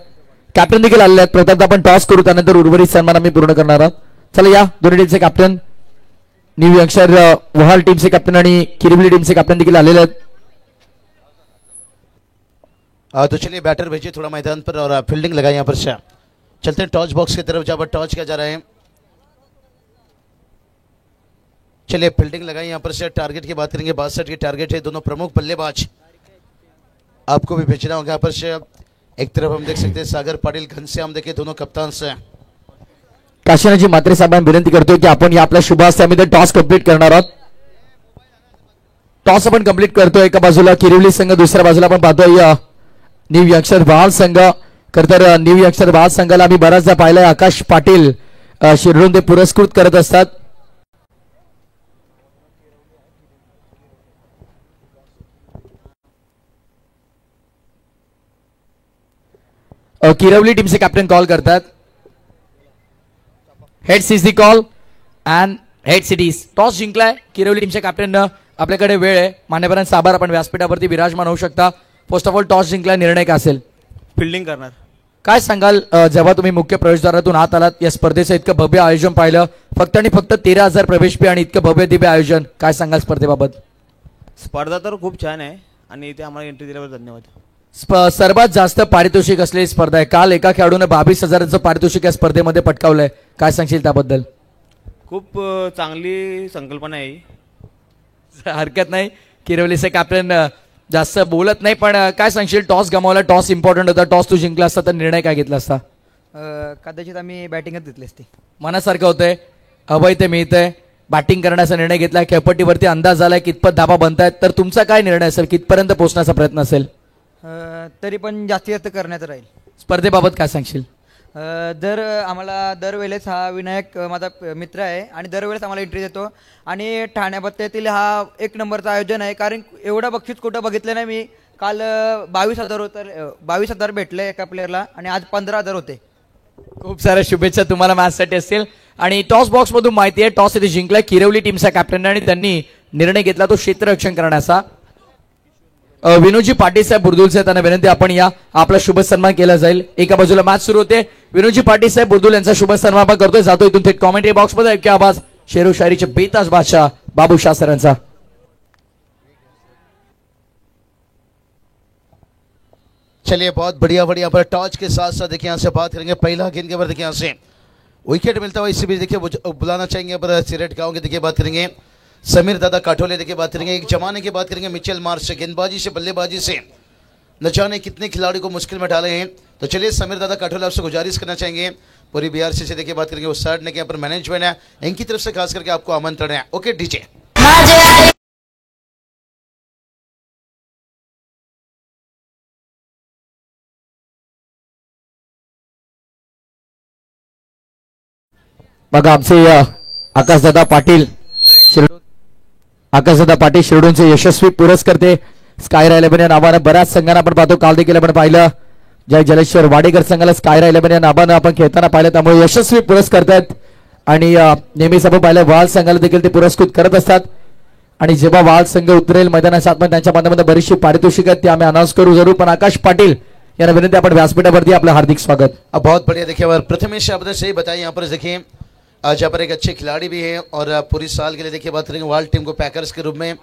[SPEAKER 1] कॅप्टन देखील आलेले आहेत. प्रथम आपण टॉस करू, त्यानंतर उर्वरित सन्मान आम्ही पूर्ण करणार आहोत. चला या दोन्ही टीमचे कॅप्टन न्यू यंगस्टर वहाल टीमचे कॅप्टन आणि किरवली टीमचे कॅप्टन देखील आलेले आहेत.
[SPEAKER 2] तो चलिए बैटर भेजिए थोड़ा मैदान पर और फील्डिंग लगाए यहाँ पर से. चलते हैं टॉस बॉक्स की तरफ जहाँ पर टॉस किया जा रहा है. चलिए फील्डिंग लगाई यहाँ पर से. टारगेट की बात करेंगे 62 की टारगेट है. दोनों प्रमुख बल्लेबाज आपको भी भेजना होगा यहाँ पर से. एक तरफ हम देख सकते हैं सागर पाटिल, घनश्याम देखिए दोनों कप्तान से.
[SPEAKER 1] काशीनाथजी मात्रे साहेबांना विनंती करतोय की आपण या आपल्या शुभ हस्ते टॉस कंप्लीट करणार आहोत. टॉस आपण कंप्लीट करतोय. एका बाजूला किरवली संघ, दुसऱ्या बाजूला आपण पाहतोय न्यू यंगस्टर बहाल संघ. खरतर न्यू यंगस्टर बहाल संघाला आम्ही बऱ्याचदा पाहिलंय आकाश पाटील शिरडून ते पुरस्कृत करत असतात. किरवली टीमचे कॅप्टन कॉल करतात. Heads is the call and heads it is. Toss जिंकलाय किरवली टीमच्या कॅप्टन. आपल्याकडे वेळ आहे. मान्यवरांचा आभार. आपण व्यासपीठावरती विराजमान होऊ शकता. फर्स्ट ऑफ ऑल टॉस जिंकलाय, निर्णय काय असेल?
[SPEAKER 3] फिल्डिंग करणार.
[SPEAKER 1] काय सांगाल जेव्हा तुम्ही मुख्य प्रवेशद्वारातून आत आलात या स्पर्धेचं इतकं भव्य आयोजन पाहिलं, फक्त आणि फक्त 13,000 प्रवेश फी आणि इतकं भव्य दिव्य आयोजन, काय सांगाल स्पर्धेबाबत?
[SPEAKER 3] स्पर्धा तर खूप छान आहे आणि इथे आम्हाला एंट्री दिल्याबद्दल धन्यवाद.
[SPEAKER 1] सर्वात जास्त पारितोषिक असलेली स्पर्धा आहे. काल एका खेळाडूने 22,000चं पारितोषिक या स्पर्धेमध्ये पटकावलंय. काय सांगशील त्याबद्दल?
[SPEAKER 3] खूप चांगली संकल्पना आहे ही.
[SPEAKER 1] हरकत नाही. किरवलीचे कॅप्टन जास्त बोलत नाही, पण काय सांगशील, टॉस गमावला, टॉस इम्पॉर्टंट होता, टॉस तू जिंकला असता तर निर्णय काय घेतला असता?
[SPEAKER 4] कदाचित आम्ही बॅटिंगच घेतली असती.
[SPEAKER 1] मनासारखं होतंय, हवंय ते मिळतंय, बॅटिंग करण्याचा निर्णय घेतला, खेळपट्टीवरती अंदाज झालाय कितपत धाबा बनतायत, तर तुमचा काय निर्णय असेल, कितपर्यंत पोहोचण्याचा प्रयत्न असेल?
[SPEAKER 4] तरी पण जास्तीत जास्त करण्यात राहील.
[SPEAKER 1] स्पर्धेबाबत काय सांगशील?
[SPEAKER 4] दर आम्हाला दरवेळेस हा विनायक माझा मित्र आहे आणि दरवेळेस आम्हाला एंट्री देतो आणि ठाण्यापत्त्यातील हा एक नंबरचं आयोजन आहे, कारण एवढं बक्षीस कुठं बघितलं नाही मी. काल 22,000 होतं, 22,000 भेटले एका प्लेअरला आणि आज 15,000 होते.
[SPEAKER 1] खूप साऱ्या शुभेच्छा तुम्हाला मॅचसाठी असतील. आणि टॉस बॉक्स मधून माहिती आहे, टॉस इथे जिंकलाय किरवली टीमचा कॅप्टन आणि त्यांनी निर्णय घेतला तो क्षेत्ररक्षण करण्याचा. विनोदजी पाटील साहेब बुर्दुल साहेब, त्यांना विनंती आपण या, आपला शुभ सन्मान केला जाईल. एका बाजूला मॅच सुरू होते, विनोदजी पाटील साहेब बुर्दुल यांचा शुभ सन्मान आपण करतोय. जातो इथून थेट कॉमेंट्री बॉक्स मध्ये. ऐकूया आवाज शेरो शायरीचे बेताज बादशाह बाबू शाह सरांचा.
[SPEAKER 2] चलिए बहुत बढ़िया बढ़िया पर टॉच के साथ साथ देखिए यहाँ से बात करेंगे पहला गेंद के ऊपर, देखिए यहाँ से विकेट मिलता हुआ, इसी बीच देखिए बुलाना चाहेंगे पर सिरेट गांव के, देखिए बात करेंगे समीर दादा काठोले, देखिए बात करेंगे एक जमाने की बात करेंगे मिचेल मार्च से, गेंदबाजी से बल्लेबाजी से न जाने कितने खिलाड़ी को मुश्किल में डाले हैं. तो चलिए समीर दादा काठोले आपसे गुजारिश करना चाहेंगे पूरी बीआरसी से, देखिए बात करेंगे उस साइड ने, यहाँ पर मैनेजमेंट है इनकी तरफ से खास करके आपको आमंत्रण है. ओके डीजे
[SPEAKER 1] बघा आमचे आकाशदादा पाटील आकाशदादा पाटील शिरडूनचे यशस्वी पुरस्कर्ते स्कायरा 11 या नावानं बऱ्याच संघांना आपण पाहतो. काल देखील आपण पाहिलं जय जलेश्वर वाडेकर संघाला स्कायरा 11 या नावानं आपण खेळताना पाहिलं, त्यामुळे यशस्वी पुरस्कर्ते आहेत. आणि नेहमीच आपण पाहिलं वाल संघाला देखील ते पुरस्कृत करत असतात. आणि जेव्हा वाल संघ उतरेल मैदानाच्या आतमध्ये त्यांच्या माध्यमातून बरीचशी पारितोषिक आहेत, ती आम्ही अनाउन्स करू जरूर. पण आकाश पाटील यांना विनंती आपण व्यासपीठावरती आपलं हार्दिक स्वागत.
[SPEAKER 2] अब बहुत बढ़िया देखिए और प्रथमेश आपने सही बताया, यहाँ पर देखिए आज यहाँ पर एक अच्छे खिलाड़ी भी हैं और पूरी साल के लिए देखिए बात करेंगे वर्ल्ड टीम को पैकर्स के रूप में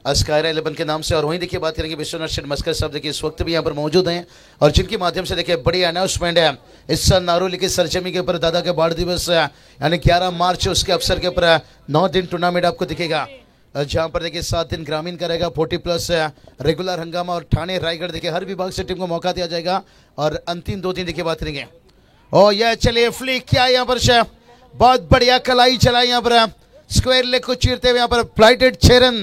[SPEAKER 2] स्कायरा 11 के नाम से, और वहीं देखिए बात करेंगे विश्वनाथ शेठ मस्कर साहब देखिए इस वक्त भी यहाँ पर मौजूद हैं और जिनके माध्यम से देखिए बड़ी अनाउंसमेंट है इस साल नारोली की सरजमी के ऊपर दादा के बाढ़ दिवस यानी 11 मार्च उसके अवसर के ऊपर 9 दिन टूर्नामेंट आपको दिखेगा, जहाँ पर देखिए 7 दिन ग्रामीण का रहेगा, 40+ रेगुलर हंगामा और ठाणे रायगढ़ देखिए हर विभाग से टीम को मौका दिया जाएगा और अंतिम 2 दिन देखिए बात करेंगे. और यह चलिए फ्लिक क्या यहाँ पर बहुत बढ़िया कलाई चलाई यहाँ पर स्क्वायर लेग को चीरते हुए यहाँ पर फ्लाइटेड 6 रन.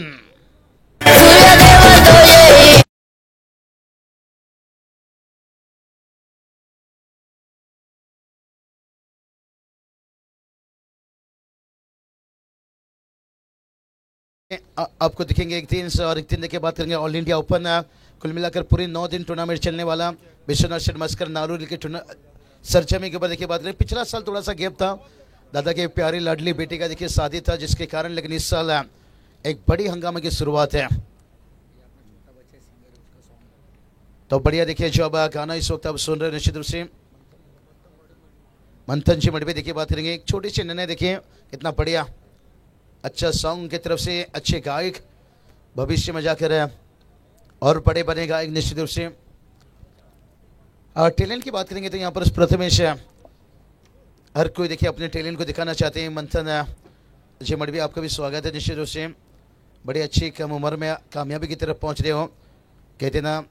[SPEAKER 2] आपको दिखेंगे एक दिन से और एक दिन देखिए बात करेंगे ऑल इंडिया ओपन, कुल मिलाकर पूरी 9 दिन टूर्नामेंट चलने वाला विश्वनाथ शेठ मस्कर नारोली के सरजमी के ऊपर देखिए बात करें. पिछला साल थोड़ा सा गैप था, दादा के प्यारी लाडली बेटी का देखिए शादी था जिसके कारण, लेकिन इस साल एक बड़ी हंगामे की शुरुआत है. तो बढ़िया देखिए जो अब गाना इस वक्त आप सुन रहे हैं निश्चित रूप से मंथन जी मडवे, देखिए बात करेंगे एक छोटी सी निर्णय, देखिए कितना बढ़िया अच्छा सॉन्ग की तरफ से अच्छे गायक भविष्य में जाकर और बड़े बने गायक निश्चित रूप से. टैलेंट की बात करेंगे तो यहाँ पर प्रथमेश हर कोई देखिए अपने टैलेंट को दिखाना चाहते हैं. मंथन जी मडवी आपका भी स्वागत है निश्चित रूप से, बड़ी अच्छी कम उम्र में कामयाबी की तरफ पहुँच रहे हो. कहते ना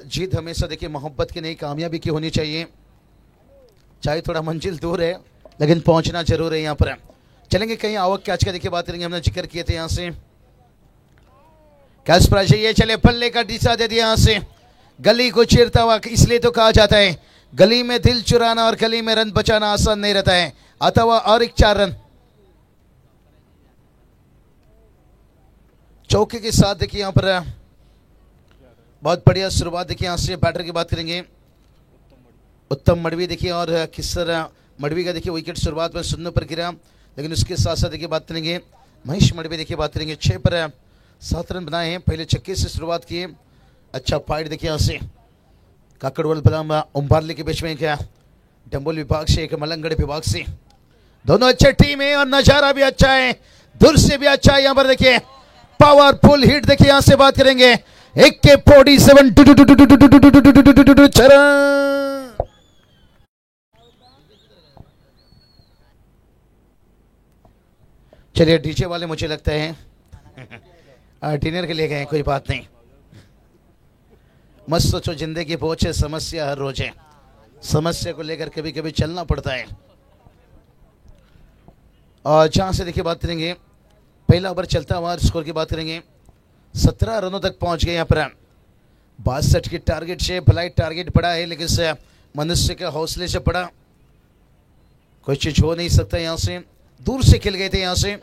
[SPEAKER 2] जीत हमेशा देखिए मोहब्बत की नहीं कामयाबी की होनी चाहिए, चाहे थोड़ा मंजिल दूर है लेकिन पहुंचना जरूर है. यहाँ पर चलेंगे कहीं आवक कैच का देखिए बात करेंगे, हमने जिक्र किए थे यहाँ से कैच प्राइस ये चले पल्ले का दिशा दे दिया यहाँ से, गली को चीरता हुआ, इसलिए तो कहा जाता है गली में दिल चुराना और गली में रन बचाना आसान नहीं रहता है. आता हुआ और एक 4 रन चौके के साथ देखिए यहाँ पर बहुत बढ़िया शुरुआत देखिए यहाँ से. बैटर की बात करेंगे उत्तम मडवी देखिए और किसर मडवी का देखिए विकेट शुरुआत में शून्य पर गिरा, लेकिन उसके साथ साथ देखिए बात करेंगे महेश मडवी देखिए बात करेंगे 6 पर 7 रन बनाए हैं, पहले छक्के से शुरुआत किए. अच्छा फाइट देखिए यहाँ से काकड़वल बदाम उम्बारली के बीच में क्या डंबोल विभाग से एक मलंगड़ विभाग से, दोनों अच्छे टीम है और नजारा भी अच्छा है, दूर से भी अच्छा है. यहाँ पर देखिए पावरफुल हिट देखिए यहाँ से बात करेंगे AK-47 चलिए डीजे वाले मुझे लगता है डिनर के लिए गए हैं, कोई बात नहीं। मत सोचो जिंदगी बहुत है, समस्या हर रोज है, समस्या को लेकर कभी कभी चलना पड़ता है। और जहां से देखिए बात करेंगे, पहला ओवर चलता हुआ स्कोर की बात करेंगे, 17 रनों तक पहुंच गए यहाँ पर। 62 की टारगेट से भलाई टारगेट पड़ा है, लेकिन से मनुष्य के हौसले से पड़ा, कोई चीज हो नहीं सकता। यहाँ से दूर से खेल गए थे यहाँ से,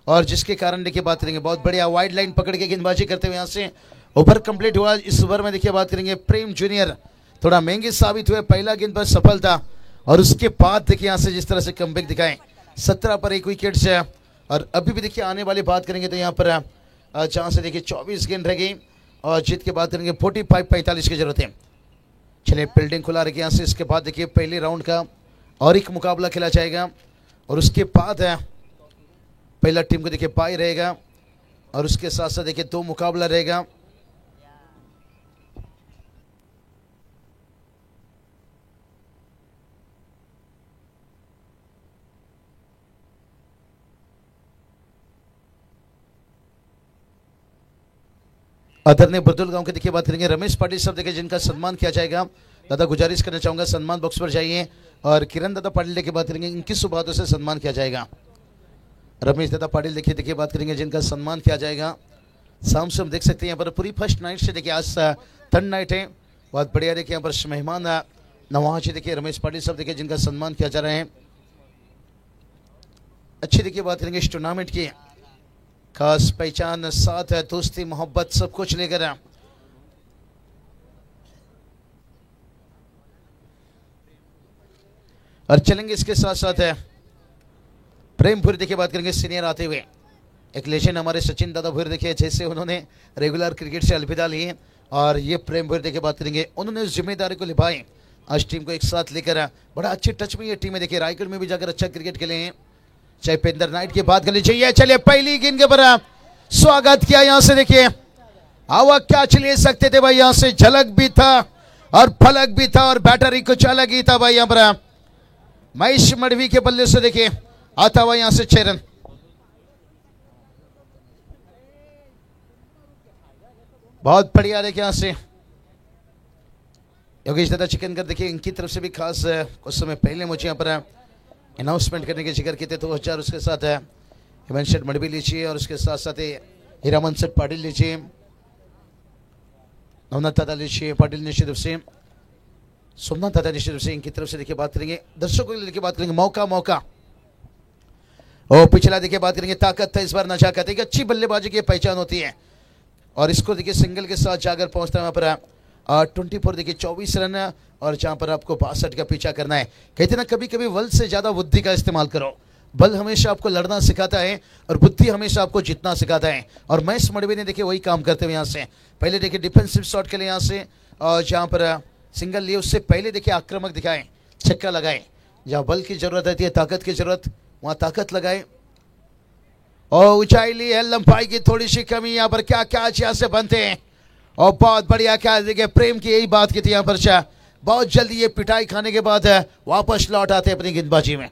[SPEAKER 2] और जिसके कारण देखिए बात करेंगे बहुत बढ़िया वाइड लाइन पकड़ के गेंदबाजी करते हुए यहाँ से ओवर कंप्लीट हुआ। इस ओवर में देखिए बात करेंगे प्रेम जूनियर थोड़ा महंगे साबित हुए, पहला गेंद पर सफल था और उसके बाद देखिए यहाँ से जिस तरह से कमबैक दिखाए 17 पर 1 विकेट से। और अभी भी देखिए आने वाली बात करेंगे तो यहाँ पर जहाँ से देखिए 24 गेंद रह गई और जीत के बात करेंगे 45-45 की जरूरत है। चलिए फील्डिंग खुला रखिए यहाँ से। इसके बाद देखिए पहले राउंड का और एक मुकाबला खेला जाएगा और उसके बाद पहला टीम को देखिए बाई रहेगा और उसके साथ साथ देखिए 2 मुकाबला रहेगा। आदरणीय बुरदुल गांव के देखिए बात करेंगे रमेश पाटिल साहब देखिए जिनका सम्मान किया जाएगा। दादा गुजारिश करना चाहूंगा सम्मान बॉक्स पर जाइए और किरण दादा पाटिल की बात करेंगे, इनकी सुबातों से सम्मान किया जाएगा। रमेश दादा पाटिल देखिए बात करेंगे जिनका सम्मान किया जाएगा। शाम से हम देख सकते हैं यहाँ पर पूरी फर्स्ट नाइट से देखिए आज थर्ड नाइट है, बहुत बढ़िया। देखिए यहाँ पर मेहमान नवाज देखिए रमेश पाटिल साहब देखिए जिनका सम्मान किया जा रहा है। अच्छी देखिए बात करेंगे इस टूर्नामेंट की खास पहचान, साथ है, दोस्ती, मोहब्बत सब कुछ लेकर और चलेंगे। इसके साथ साथ है प्रेम भूरी देखिए बात करेंगे सीनियर आते हुए एक लेजेंड हमारे सचिन दादा भूरी देखिए, जैसे उन्होंने रेगुलर क्रिकेट से अलविदा ली और ये प्रेम भूरी देखिए बात करेंगे उन्होंने उस जिम्मेदारी को निभाई, आज टीम को एक साथ लेकर बड़ा अच्छे टच में ये टीम है। देखिए रायगढ़ में भी जाकर अच्छा क्रिकेट खेले हैं। चाहे पेंदर नाइट की बात कर लीजिए, चलिए पहली गेंद के पर स्वागत किया यहाँ से। देखिए हवा क्या चले सकते थे भाई, यहाँ से झलक भी था और फलक भी था और बैटरी कुछ अलग ही था भाई। यहाँ पर महेश मडवी के बल्ले से देखिए आता हुआ यहाँ से 6 रन। बहुत बढ़िया देखिए यहाँ से योगेश दादा चिकनकर देखिए इनकी तरफ से भी खास कुछ समय पहले मुझे यहाँ पर अनाउंसमेंट करने के जिक्र किए थे 2000। उसके साथ है हेमंत शेठ मडवी लीजिए और उसके साथ साथ हीरामन सेठ पाटिल लीजिए, नवनाथ दादा लीजिए पाटिल निश्चित रूप से, सोमनाथ दादा निश्चित रूप से इनकी तरफ से देखिए बात करेंगे। दर्शकों के लिए बात करेंगे मौका मौका और पिछला देखिए बात करेंगे ताकत था, इस बार नजाकत। एक अच्छी बल्लेबाजी की पहचान होती है और इसको देखिए सिंगल के साथ जाकर पहुंचता है वहां पर 24 देखिए 24 रन और जहां पर आपको 62 का पीछा करना है। कहते ना कभी कभी बल से ज्यादा बुद्धि का इस्तेमाल करो, बल हमेशा आपको लड़ना सिखाता है और बुद्धि हमेशा आपको जीतना सिखाता है। और महेश मडवी ने देखिए वही काम करते हुए यहाँ से पहले देखिए डिफेंसिव शॉट के लिए यहाँ से और जहां पर सिंगल लिए उससे पहले देखिए आक्रामक दिखाए, छक्का लगाए। जहां बल की जरूरत रहती है, ताकत की जरूरत, वहां ताकत लगाए और ऊंचाई ली है, लंबाई की थोड़ी सी कमी। यहाँ पर क्या क्या यहाँ से बनते हैं और बहुत बढ़िया क्या देखिए प्रेम की यही बात की थी यहाँ पर बहुत जल्दी ये पिटाई खाने के बाद वापस लौट आते अपनी गेंदबाजी में।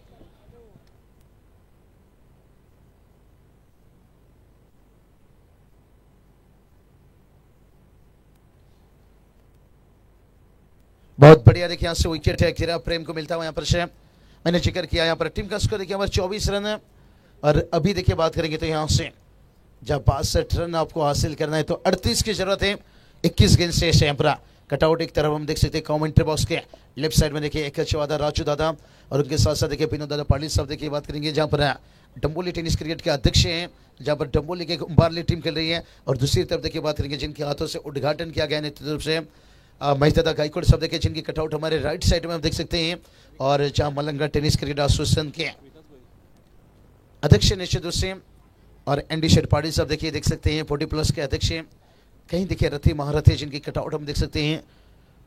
[SPEAKER 2] बहुत बढ़िया देखिए यहाँ से विकेट है, गिरा प्रेम को मिलता हुआ यहाँ पर मैंने जिक्र किया। यहाँ पर टीम का स्कोर देखिए यहाँ पर 24 रन है और अभी देखिए बात करेंगे तो यहाँ से जब 62 रन आपको हासिल करना है तो 38 की जरूरत है। 21 गेंद से शैम्परा कटआउट एक तरफ हम देख सकते हैं कमेंट्री बॉक्स के लेफ्ट साइड में देखिए एक अच्छा राजू दादा और उनके साथ साथ देखिए विनोद दादा पाटिल साहब देखिए बात करेंगे जहाँ पर डम्बोली टेनिस क्रिकेट के अध्यक्ष हैं, जहाँ पर डम्बोली की उम्बारली टीम खेल रही है। और दूसरी तरफ देखिए बात करेंगे जिनके हाथों से उद्घाटन किया गया निश्चित रूप से महेश दादा गायकवाड़ साहब देखिए जिनकी कटआउट हमारे राइट साइड में हम देख सकते हैं और जहाँ मलंगा टेनिस क्रिकेट एसोसिएशन के अध्यक्ष निश्चित रूप से और एनडी शेठ पाटिल साहब देखिए देख सकते हैं 40+ के अध्यक्ष हैं। कहीं देखिए रथी महारथी जिनकी कटआउट हम देख सकते हैं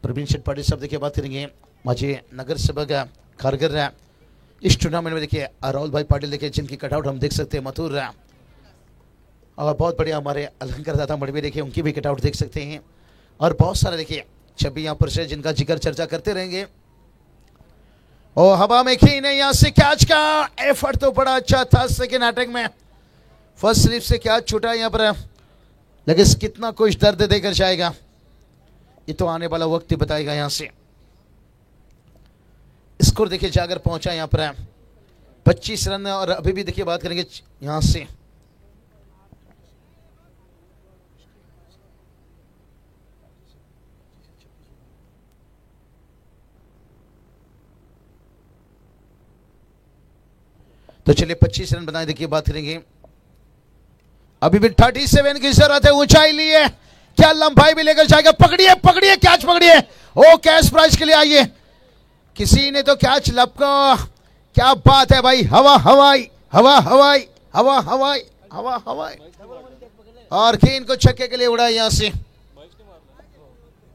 [SPEAKER 2] प्रवीण शेठ पाटिल साहब देखिए बात करेंगे माजी नगर सेवक कारगर। इस टूर्नामेंट में देखिए राहुल भाई पाटिल देखिए जिनकी कटआउट हम देख सकते हैं मथुर और बहुत बढ़िया हमारे अलंकार दादा मडवी देखिए उनकी भी कटआउट देख सकते हैं और बहुत सारे देखिए छवि यहाँ पर से जिनका जिक्र चर्चा करते रहेंगे। और हवा में खीने यहाँ से कैच का एफर्ट तो बड़ा अच्छा था सेकेंड अटैक में फर्स्ट स्लिप से क्या छूटा यहाँ पर, लेकिन कितना कुछ दर्द देकर जाएगा ये तो आने वाला वक्त ही बताएगा। यहाँ से स्कोर देखिए जाकर पहुंचा यहाँ पर 25 रन, और अभी भी देखिए बात करेंगे यहाँ से तो चलिए 25 रन बनाए, देखिए बात करेंगे अभी भी 37 की जरूरत है। ऊंचाई लिए, क्या लंबाई भी लेकर जाएगा, पकड़िए पकड़िए कैच पकड़िए, ओ कैश प्राइज के लिए आइए। किसी ने तो कैच लपका, क्या बात है भाई, हवा हवाई हवा हवाई हवा हवाई हवा हवाई, और गेंद को छक्के के लिए उड़ा यहां से।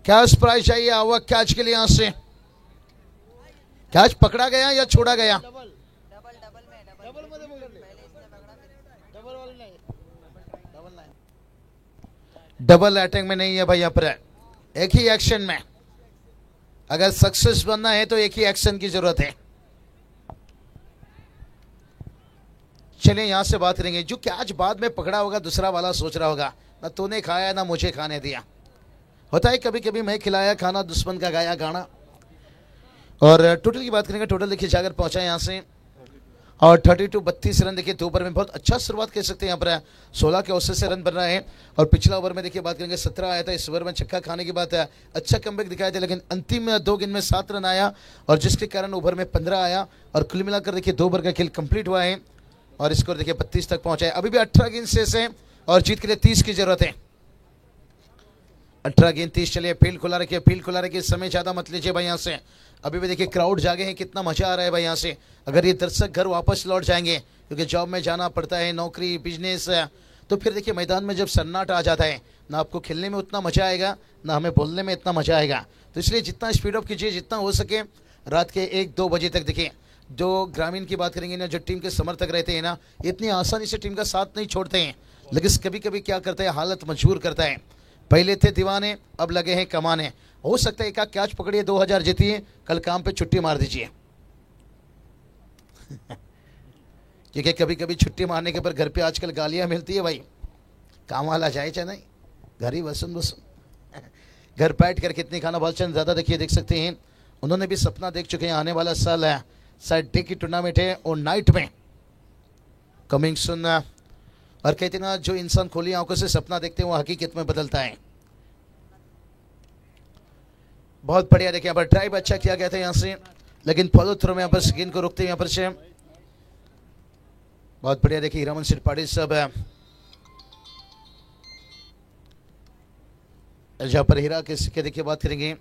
[SPEAKER 2] कैश प्राइज चाहिए हवा कैच के लिए। यहां से कैच पकड़ा गया या छोड़ा गया, डबल अटैक में नहीं है भाई, यहाँ पर एक ही एक्शन में अगर सक्सेस बनना है तो एक ही एक्शन की जरूरत है। चलिए यहां से बात करेंगे, जो कैच बाद में पकड़ा होगा दूसरा वाला सोच रहा होगा ना तूने खाया ना मुझे खाने दिया, होता है कभी कभी, मैं खिलाया खाना दुश्मन का गाया गाना। और टोटल की बात करेंगे, टोटल देखिए जाकर पहुंचा यहां से, और 32 रन देखिए 2 ओवर में, बहुत अच्छा शुरुआत कह सकते हैं यहाँ पर। 16 के औसत से रन बन रहा है, और पिछला ओवर में देखिए बात करेंगे 17 आया था, इस ओवर में छक्का खाने की बात है, अच्छा कमबैक दिखाया था, लेकिन अंतिम 2 गेंद में 7 रन आया, और जिसके कारण ओवर में 15 आया, और कुल मिलाकर देखिए 2 ओवर का खेल कंप्लीट हुआ है, और स्कोर देखिए 32 तक पहुंचा है। अभी भी 18 गेंद शेष है, और जीत के लिए 30 की जरूरत है। 18 गेंद 30, चलिए फील्ड खुला रखिए, फील्ड खुला रखिए, समय ज्यादा मत लीजिए भाई। यहाँ से अभी भी देखिए क्राउड जागे हैं, कितना मजा आ रहा है भाई। यहाँ से अगर ये दर्शक घर वापस लौट जाएंगे, क्योंकि जॉब में जाना पड़ता है, नौकरी बिजनेस, तो फिर देखिए मैदान में जब सन्नाटा आ जाता है ना, आपको खेलने में उतना मजा आएगा ना हमें बोलने में इतना मजा आएगा। तो इसलिए जितना स्पीड अप कीजिए, जितना हो सके रात के 1-2 बजे तक। देखिए जो ग्रामीण की बात करेंगे ना, जो टीम के समर्थक रहते हैं ना, इतनी आसानी से टीम का साथ नहीं छोड़ते हैं, लेकिन कभी कभी क्या करते हैं, हालत मजबूर करता है। पहले थे दीवाने, अब लगे हैं कमाने। हो सकता है एक कैच पकड़िए, 2000 जीतिए, कल काम पे छुट्टी मार दीजिए। क्योंकि कभी कभी छुट्टी मारने के पर घर पे आजकल गालियां मिलती है भाई, काम वाला जाए चाहे नहीं, घर ही बसन घर बैठ कर कितनी खाना भाषण ज्यादा देखिए देख सकते हैं। उन्होंने भी सपना देख चुके हैं, आने वाला साल है शायद डे की टूर्नामेंट है और नाइट में कमिंग सुन। और कहते ना, जो इंसान खुली आंखों से सपना देखते हैं वो हकीकत में बदलता है। बहुत बढ़िया, देखिए यहाँ पर ड्राइव अच्छा किया गया था यहाँ से, लेकिन फॉलो थ्रो में यहाँ पर गेंद को रोकते हैं यहाँ पर से। बहुत बढ़िया, देखिए हीरामन सिंह पाटिल साहब जहाँ पर हीरा के सिक्के देखिए बात करेंगे,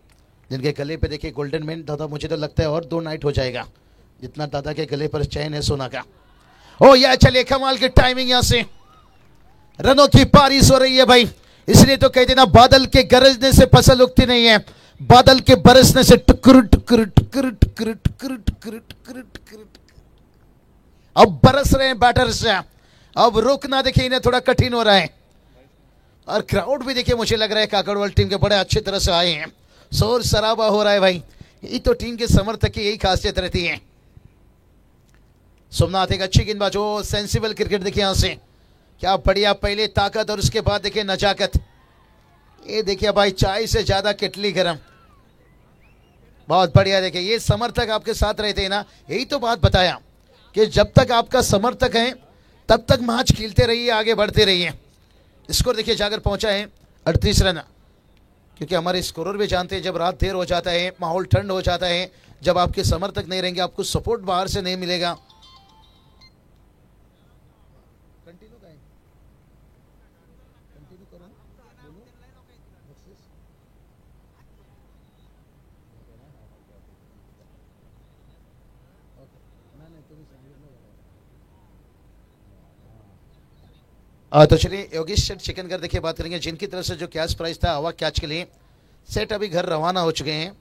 [SPEAKER 2] जिनके गले पे देखिए गोल्डन मैन। दादा मुझे तो लगता है और 2 नाइट हो जाएगा, जितना दादा के गले पर चैन है सोना का। ओ या चलिए कमाल की टाइमिंग, यहाँ से रनों की बारिश हो रही है भाई। इसलिए तो कहते ना, बादल के गरजने से फसल उगती नहीं है, बादल के बरसने से टुकुर टुकुर टुकुर टुकुर टुकुर टुकुर टुकुर टुकुर। अब बरस रहे हैं बैटर से, अब रोकना देखिए इन्हें थोड़ा कठिन हो रहा है। और क्राउड भी देखिए मुझे लग रहा है काकड़वाल टीम के बड़े अच्छी तरह से आए हैं, शोर शराबा हो रहा है भाई। ये तो टीम के समर्थक की यही खासियत रहती है। सोमनाथ एक अच्छी गेंदबाज, हो सेंसिबल क्रिकेट देखिए यहां से, क्या बढ़िया, पहले ताकत और उसके बाद देखिए नजाकत। ये देखिए भाई, चाय से ज्यादा केटली गरम। बहुत बढ़िया, देखिए ये समर्थक आपके साथ रहते हैं ना, यही तो बात बताया कि जब तक आपका समर्थक है तब तक मैच खेलते रहिए, आगे बढ़ते रहिए। स्कोर देखिए जाकर पहुंचा है 38 रन, क्योंकि हमारे स्कोरर भी जानते हैं जब रात देर हो जाता है, माहौल ठंड हो जाता है, जब आपके समर्थक नहीं रहेंगे, आपको सपोर्ट बाहर से नहीं मिलेगा। तो चलिए योगेश सेठ चिकनगर देखिए बात करेंगे, जिनकी तरफ से जो कैश प्राइस था हवा कैच के लिए, सेठ अभी घर रवाना हो चुके हैं,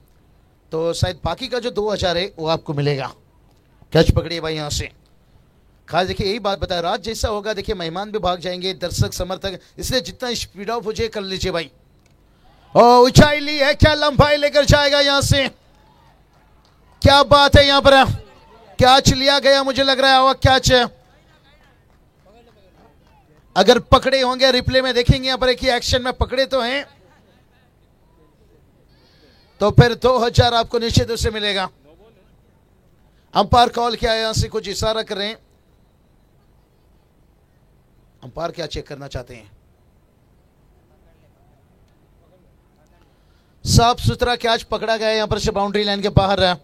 [SPEAKER 2] तो शायद बाकी का जो 2000 है वो आपको मिलेगा। कैच पकड़िए भाई यहाँ से। खास देखिए यही बात बताया, रात जैसा होगा देखिए मेहमान भी भाग जाएंगे, दर्शक समर्थक, इसलिए जितना स्पीड ऑफ हो जाए कर लीजिए भाई। ओ ऊंचाई ली है, क्या लंबाई लेकर जाएगा यहाँ से, क्या बात है। यहाँ पर कैच लिया गया, मुझे लग रहा है हवा कैच है। अगर पकड़े होंगे, रिप्ले में देखेंगे यहाँ पर एक ही एक्शन में पकड़े तो हैं, तो फिर 2000 आपको निश्चित रूप से मिलेगा। अंपायर कॉल किया है, यहां से कुछ इशारा कर रहे हैं। अंपायर क्या चेक करना चाहते हैं? साफ सुथरा कैच पकड़ा गया यहां पर से बाउंड्री लाइन के बाहर है।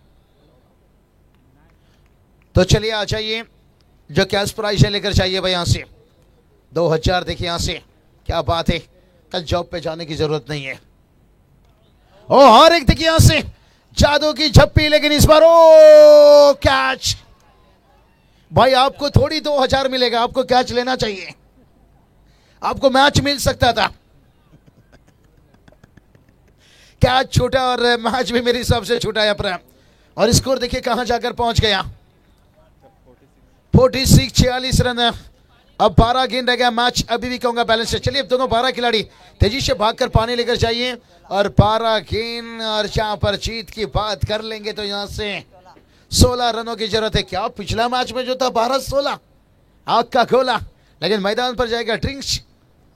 [SPEAKER 2] तो चलिए आ जाइए, जो कैश प्राइस है लेकर जाइए भाई यहां से 2000। देखिए यहां से क्या बात है, कल जॉब पे जाने की जरूरत नहीं है। ओ हर एक देखिए यहां से जादू की झप्पी, लेकिन इस बार ओ कैच। भाई आपको थोड़ी 2000 मिलेगा, आपको कैच लेना चाहिए, आपको मैच मिल सकता था। कैच छूटा और मैच भी मेरे हिसाब से छूटा यहां पर। और स्कोर देखिए कहां जाकर पहुंच गया, 46 रन। अब 12 गेंद रह गया, मैच अभी भी कहूंगा बैलेंस है। चलिए अब दोनों 12 खिलाड़ी तेजी से भागकर पानी लेकर जाइए और 12 गेंद, और जहां पर जीत की बात कर लेंगे तो यहां से 16 रनों की जरूरत है। क्या पिछला मैच में जो था 12-16 आग का गोला, लेकिन मैदान पर जाएगा ड्रिंक्स।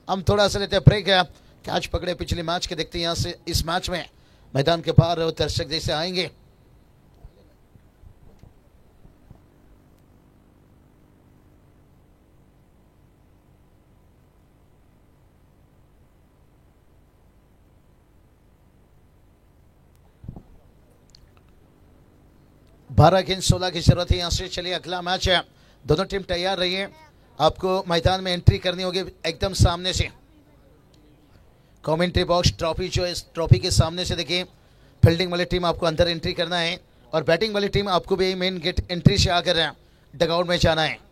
[SPEAKER 2] हम थोड़ा सा लेते हैं ब्रेक है। कैच पकड़े पिछले मैच के, देखते हैं यहां से इस मैच में मैदान के बाहर दर्शक जैसे आएंगे। बारह गेंद 16 की जरूरत है यहां से। चलिए अगला मैच है, दोनों टीम तैयार रहिए। आपको मैदान में एंट्री करनी होगी एकदम सामने से। कमेंट्री बॉक्स ट्रॉफी जो है, इस ट्रॉफी के सामने से देखिए। फील्डिंग वाली टीम आपको अंदर एंट्री करना है और बैटिंग वाली टीम आपको भी मेन गेट एंट्री से आकर डगआउट में जाना है।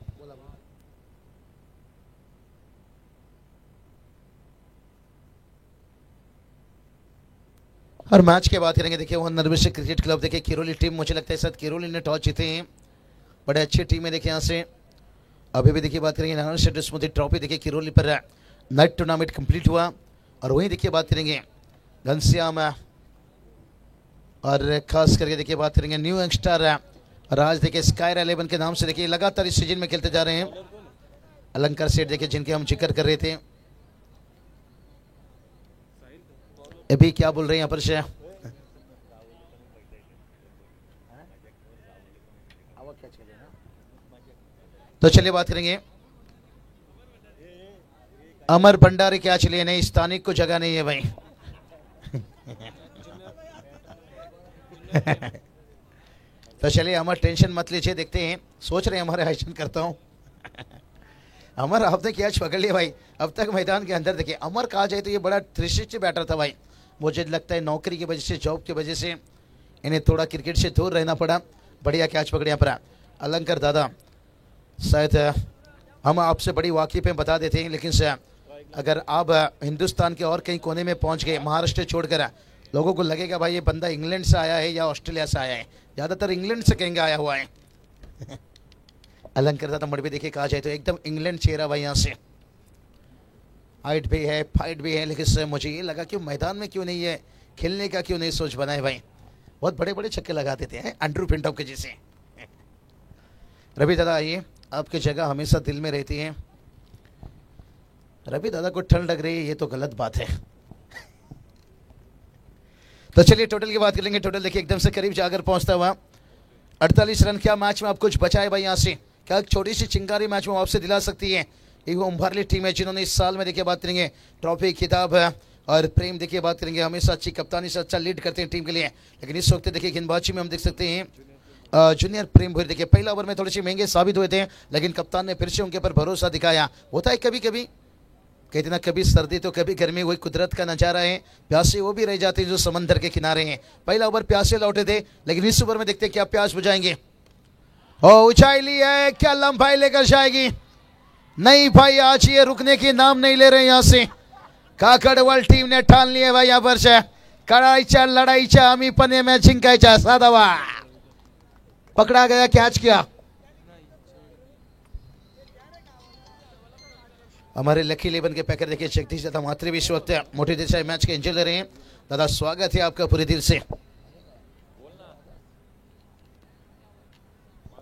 [SPEAKER 2] हर मैच के बात करेंगे। देखिए वो नर्विश क्रिकेट क्लब, देखिए किरोली टीम, मुझे लगता है शायद किरोली ने टॉस जीते हैं। बड़े अच्छी टीम है देखिए यहाँ से। अभी भी देखिए बात करेंगे नारायण शेट्टी स्मृति ट्रॉफी, देखिए किरोली पर नाइट टूर्नामेंट कंप्लीट हुआ। और वहीं देखिए बात करेंगे घनश्याम, और खास करके देखिए बात करेंगे न्यू यंगस्टर, और आज देखिए स्कायर 11 के नाम से देखिए लगातार इस सीजन में खेलते जा रहे हैं। अलंकार सेठ देखिए जिनके हम जिक्र कर रहे थे। अभी क्या बोल रहे हैं यहाँ पर से? तो चलिए बात करेंगे अमर भंडारी क्या चलिए, नहीं स्थानिक को जगह नहीं है भाई। तो चलिए अमर टेंशन मत लीजिए, देखते हैं। सोच रहे हैं हमारे आयोजन करता हूं। अमर आपने क्या पकड़ लिया भाई, अब तक मैदान के अंदर देखिए। अमर कहा जाए तो ये बड़ा थ्रिशिष्ट बैटर था भाई। मुझे लगता है नौकरी की वजह से, जॉब की वजह से इन्हें थोड़ा क्रिकेट से दूर रहना पड़ा। बढ़िया कैच पकड़े यहाँ पर अलंकार दादा। शायद हम आपसे बड़ी वाकिफ में बता देते हैं, लेकिन अगर आप हिंदुस्तान के और कहीं कोने में पहुंच गए, महाराष्ट्र छोड़कर, लोगों को लगेगा भाई ये बंदा इंग्लैंड से आया है या ऑस्ट्रेलिया से आया है। ज़्यादातर इंग्लैंड से कहेंगे आया हुआ है। अलंकार दादा मठ भी देखिए कहा जाए तो एकदम इंग्लैंड चेहरा भाई। यहाँ से हाइट भी है, फाइट भी है, लेकिन मुझे ये लगा कि मैदान में क्यों नहीं है, खेलने का क्यों नहीं सोच बनाए भाई। बहुत बड़े बड़े छक्के लगा देते हैं एंड्रू पिंटॉप के जैसे। रवि दादा आइए, आपकी जगह हमेशा दिल में रहती है। रवि दादा को ठंड लग रही है, ये तो गलत बात है। तो चलिए टोटल की बात कर लेंगे। टोटल देखिए एकदम से करीब जाकर पहुंचता हुआ 48 रन। क्या मैच में आप कुछ बचाए भाई यहाँ से? क्या छोटी सी चिंगारी मैच में आपसे दिला सकती है? एक उम्भरली टीम है जिन्होंने इस साल में देखिए बात करेंगे ट्रॉफी, खिताब और प्रेम देखिए बात करेंगे हमेशा अच्छी कप्तानी से अच्छा लीड करते हैं टीम के लिए। लेकिन इस वक्त देखिए गेंदबाजी में हम देख सकते हैं जूनियर प्रेम भूरी देखिए पहला ओवर में थोड़े से महंगे साबित हुए थे, लेकिन कप्तान ने फिर से उनके ऊपर भरोसा दिखाया। होता है कभी कभी, कहते ना कभी सर्दी तो कभी गर्मी, वही कुदरत का नजारा है। प्यासे वो भी रह जाते हैं जो समंदर के किनारे हैं। पहला ओवर प्यासे लौटे थे, लेकिन इस ओवर में देखते हैं क्या प्यास बुझाएंगे। ऊंचाई ली है, क्या लंबाई लेकर जाएगी? नहीं भाई, आज ये रुकने की नाम नहीं ले रहे। यहाँ से काकड़वाल टीम ने ठान लिए भाई यहाँ पर से कड़ाईच्या लढाईच्या आम्ही पण ये मॅच जिंकायच्या। साधावा पकड़ा गया, कैच किया। हमारे लकी 11 के पैकर देखिए जगदीश दादा मात्रे भी इस वक्त मोटे दिल से मैच के एंजॉय ले रहे हैं। दादा स्वागत है आपका पूरे दिल से।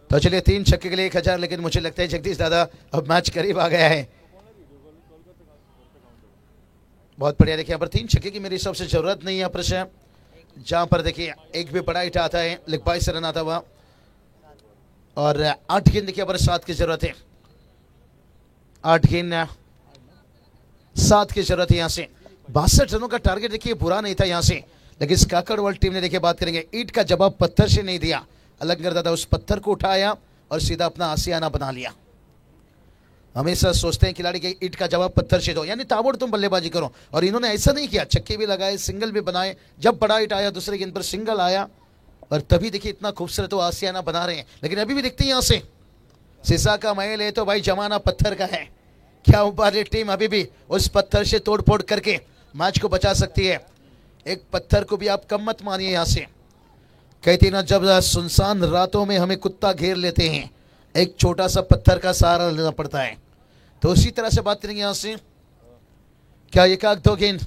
[SPEAKER 2] तो चलिए 3 छक्के के लिए 1000, लेकिन मुझे लगता है जगदीश दादा अब मैच करीब आ गया है। बहुत बढ़िया। देखिए यहाँ पर 3 छक्के की मेरे हिसाब से जरूरत नहीं है यहाँ पर से, जहां पर देखिए एक भी बड़ा हिट आता है, लेग बाय से रन आता हुआ। और 8 गेंद देखिए यहाँ पर 7 की जरूरत है, 8 गेंद 7 की जरूरत है यहाँ से। 62 रनों का टारगेट देखिए बुरा नहीं था यहाँ से, लेकिन इस काकड़वाल टीम ने देखिए बात करेंगे ईंट का जवाब पत्थर से नहीं दिया, अलग करता था उस पत्थर को उठाया और सीधा अपना आसियाना बना लिया। हमेशा सोचते हैं खिलाड़ी के ईंट का जवाब पत्थर से दो, यानी ताबड़तोड़ बल्लेबाजी करो, और इन्होंने ऐसा नहीं किया। छक्के भी लगाए, सिंगल भी बनाए, जब बड़ा हिट आया दूसरे गेंद पर सिंगल आया, और तभी देखिए इतना खूबसूरत वो आसियाना बना रहे हैं। लेकिन अभी भी देखते हैं यहाँ से सीसा का महल है तो भाई जमाना पत्थर का है। क्या उबारी टीम अभी भी उस पत्थर से तोड़ फोड़ करके मैच को बचा सकती है। एक पत्थर को भी आप कम मत मानिए। यहाँ से कहती ना, जब सुनसान रातों में हमें कुत्ता घेर लेते हैं, एक छोटा सा पत्थर का सहारा लेना पड़ता है। तो उसी तरह से बात करेंगे यहां से, क्या एक आग 2 गेंद।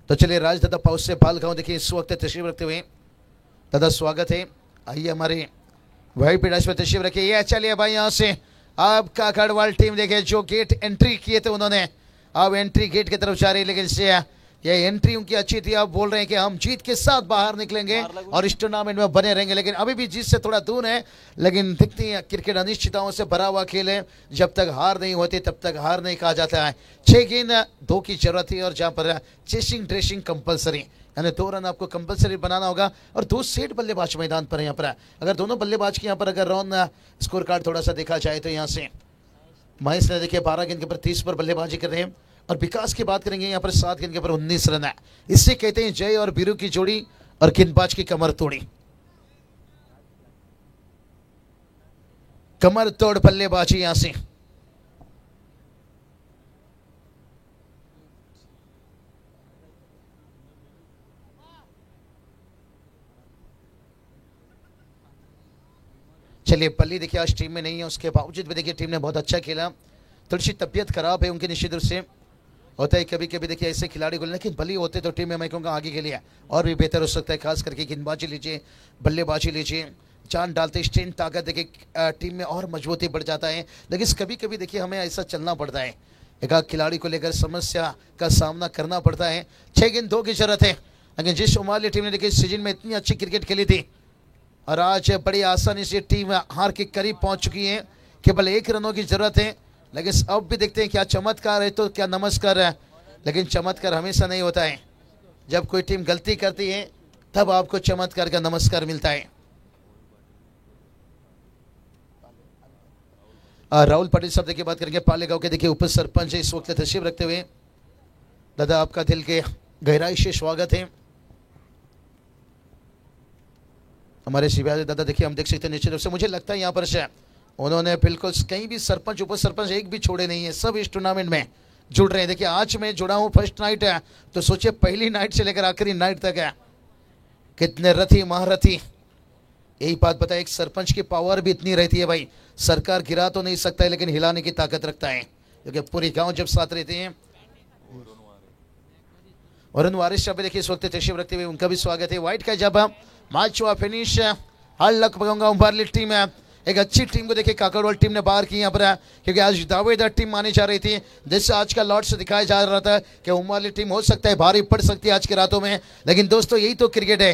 [SPEAKER 2] तो चलिए राज दादा पाउस से बालगांव देखिए इस वक्त तशरीफ रखते हुए, दादा स्वागत है। आइए हमारे भाई पीड़ाश में तशरीफ रखिए। ये चलिए भाई यहाँ से आपका काकड़वाल टीम देखे जो गेट एंट्री किए थे उन्होंने, अब एंट्री गेट की तरफ जा रही है, लेकिन से ये एंट्री उनकी अच्छी थी। आप बोल रहे हैं कि हम जीत के साथ बाहर निकलेंगे और इस टूर्नामेंट में बने रहेंगे, लेकिन अभी भी जीत से थोड़ा दूर है। लेकिन दिखती है क्रिकेट अनिश्चितताओं से भरा हुआ खेल है, जब तक हार नहीं होती तब तक हार नहीं कहा जाता है। 6 गेंद 2 की जरूरत है, और जहां पर चेसिंग ड्रेसिंग कंपलसरी, यानी 2 रन आपको कंपलसरी बनाना होगा। और 2 सेट बल्लेबाज मैदान पर है यहाँ पर। अगर दोनों बल्लेबाज की यहाँ पर अगर रन स्कोर कार्ड थोड़ा सा देखा जाए तो यहाँ से महेश ने देखिए 12 गेंद के ऊपर 30 पर बल्लेबाजी कर रहे हैं, और विकास की बात करेंगे यहाँ पर 7 गेंद के ऊपर 19 रन है। इससे कहते हैं जय और बीरू की जोड़ी और गेंदबाज की कमर तोड़ी, कमर तोड़ बल्लेबाजी यहां से। चलिए पल्ली देखिए आज टीम में नहीं है, उसके बावजूद भी देखिए टीम ने बहुत अच्छा खेला। थोड़ी सी तबीयत खराब है उनकी, निश्चित रूप से होता है कभी कभी देखिए ऐसे खिलाड़ी को, लेकिन भली होते तो टीम में मैं कहूँगा आगे के लिए और भी बेहतर हो सकता है। खास करके गेंदबाजी लीजिए, बल्लेबाजी लीजिए, जान डालते स्ट्रेंथ ताकत देखिए टीम में और मजबूती बढ़ जाता है। लेकिन कभी कभी देखिए हमें ऐसा चलना पड़ता है, एक खिलाड़ी को लेकर समस्या का सामना करना पड़ता है। 6 गेंद 2 की जरूरत है, लेकिन जिस उमाली टीम ने देखिए सीजन में इतनी अच्छी क्रिकेट खेली थी और आज बड़ी आसानी से टीम हार के करीब पहुंच चुकी है, केवल 1 रनों की जरूरत है। लेकिन अब भी देखते हैं क्या चमत्कार है तो क्या नमस्कार है, लेकिन चमत्कार हमेशा नहीं होता है। जब कोई टीम गलती करती है तब आपको चमत्कार का नमस्कार मिलता है। राहुल पाटिल साहब देखिए बात करेंगे, पालेगांव के देखिए उप सरपंच इस वक्त तशरीफ रखते हुए। दादा आपका दिल के गहराई से स्वागत है। हमारे शिवाजी दादा देखिए हम देख सकते हैं निश्चित रूप से, मुझे लगता है यहाँ पर से उन्होंने बिल्कुल कहीं भी सरपंच उप सरपंच एक भी छोड़े नहीं है, सब इस टूर्नामेंट में जुड़ रहे हैं। देखिए आज मैं जुड़ा हूँ, फर्स्ट नाइट है तो सोचिए पहली नाइट से लेकर आखिरी नाइट तक है, कितने रथी महारथी। यही बात बताए, एक सरपंच की पावर भी इतनी रहती है भाई, सरकार गिरा तो नहीं सकता है लेकिन हिलाने की ताकत रखता है, क्योंकि पूरी गांव जब साथ रहते हैं। वरुण वारिस साहब देखिए इस वक्त तशरीफ रखते हुए, उनका भी स्वागत है। व्हाइट का जब मैच हुआ फिनिश, हर लक बगंगा उम्बारली टीम है, एक अच्छी टीम को देखिए काकड़वाल टीम ने बाहर की यहाँ पर, क्योंकि आज दावेदार टीम मानी जा रही थी। जैसे आज का लॉट से दिखाया जा रहा था कि उम्बारली टीम हो सकता है भारी पड़ सकती है आज की रातों में, लेकिन दोस्तों यही तो क्रिकेट है।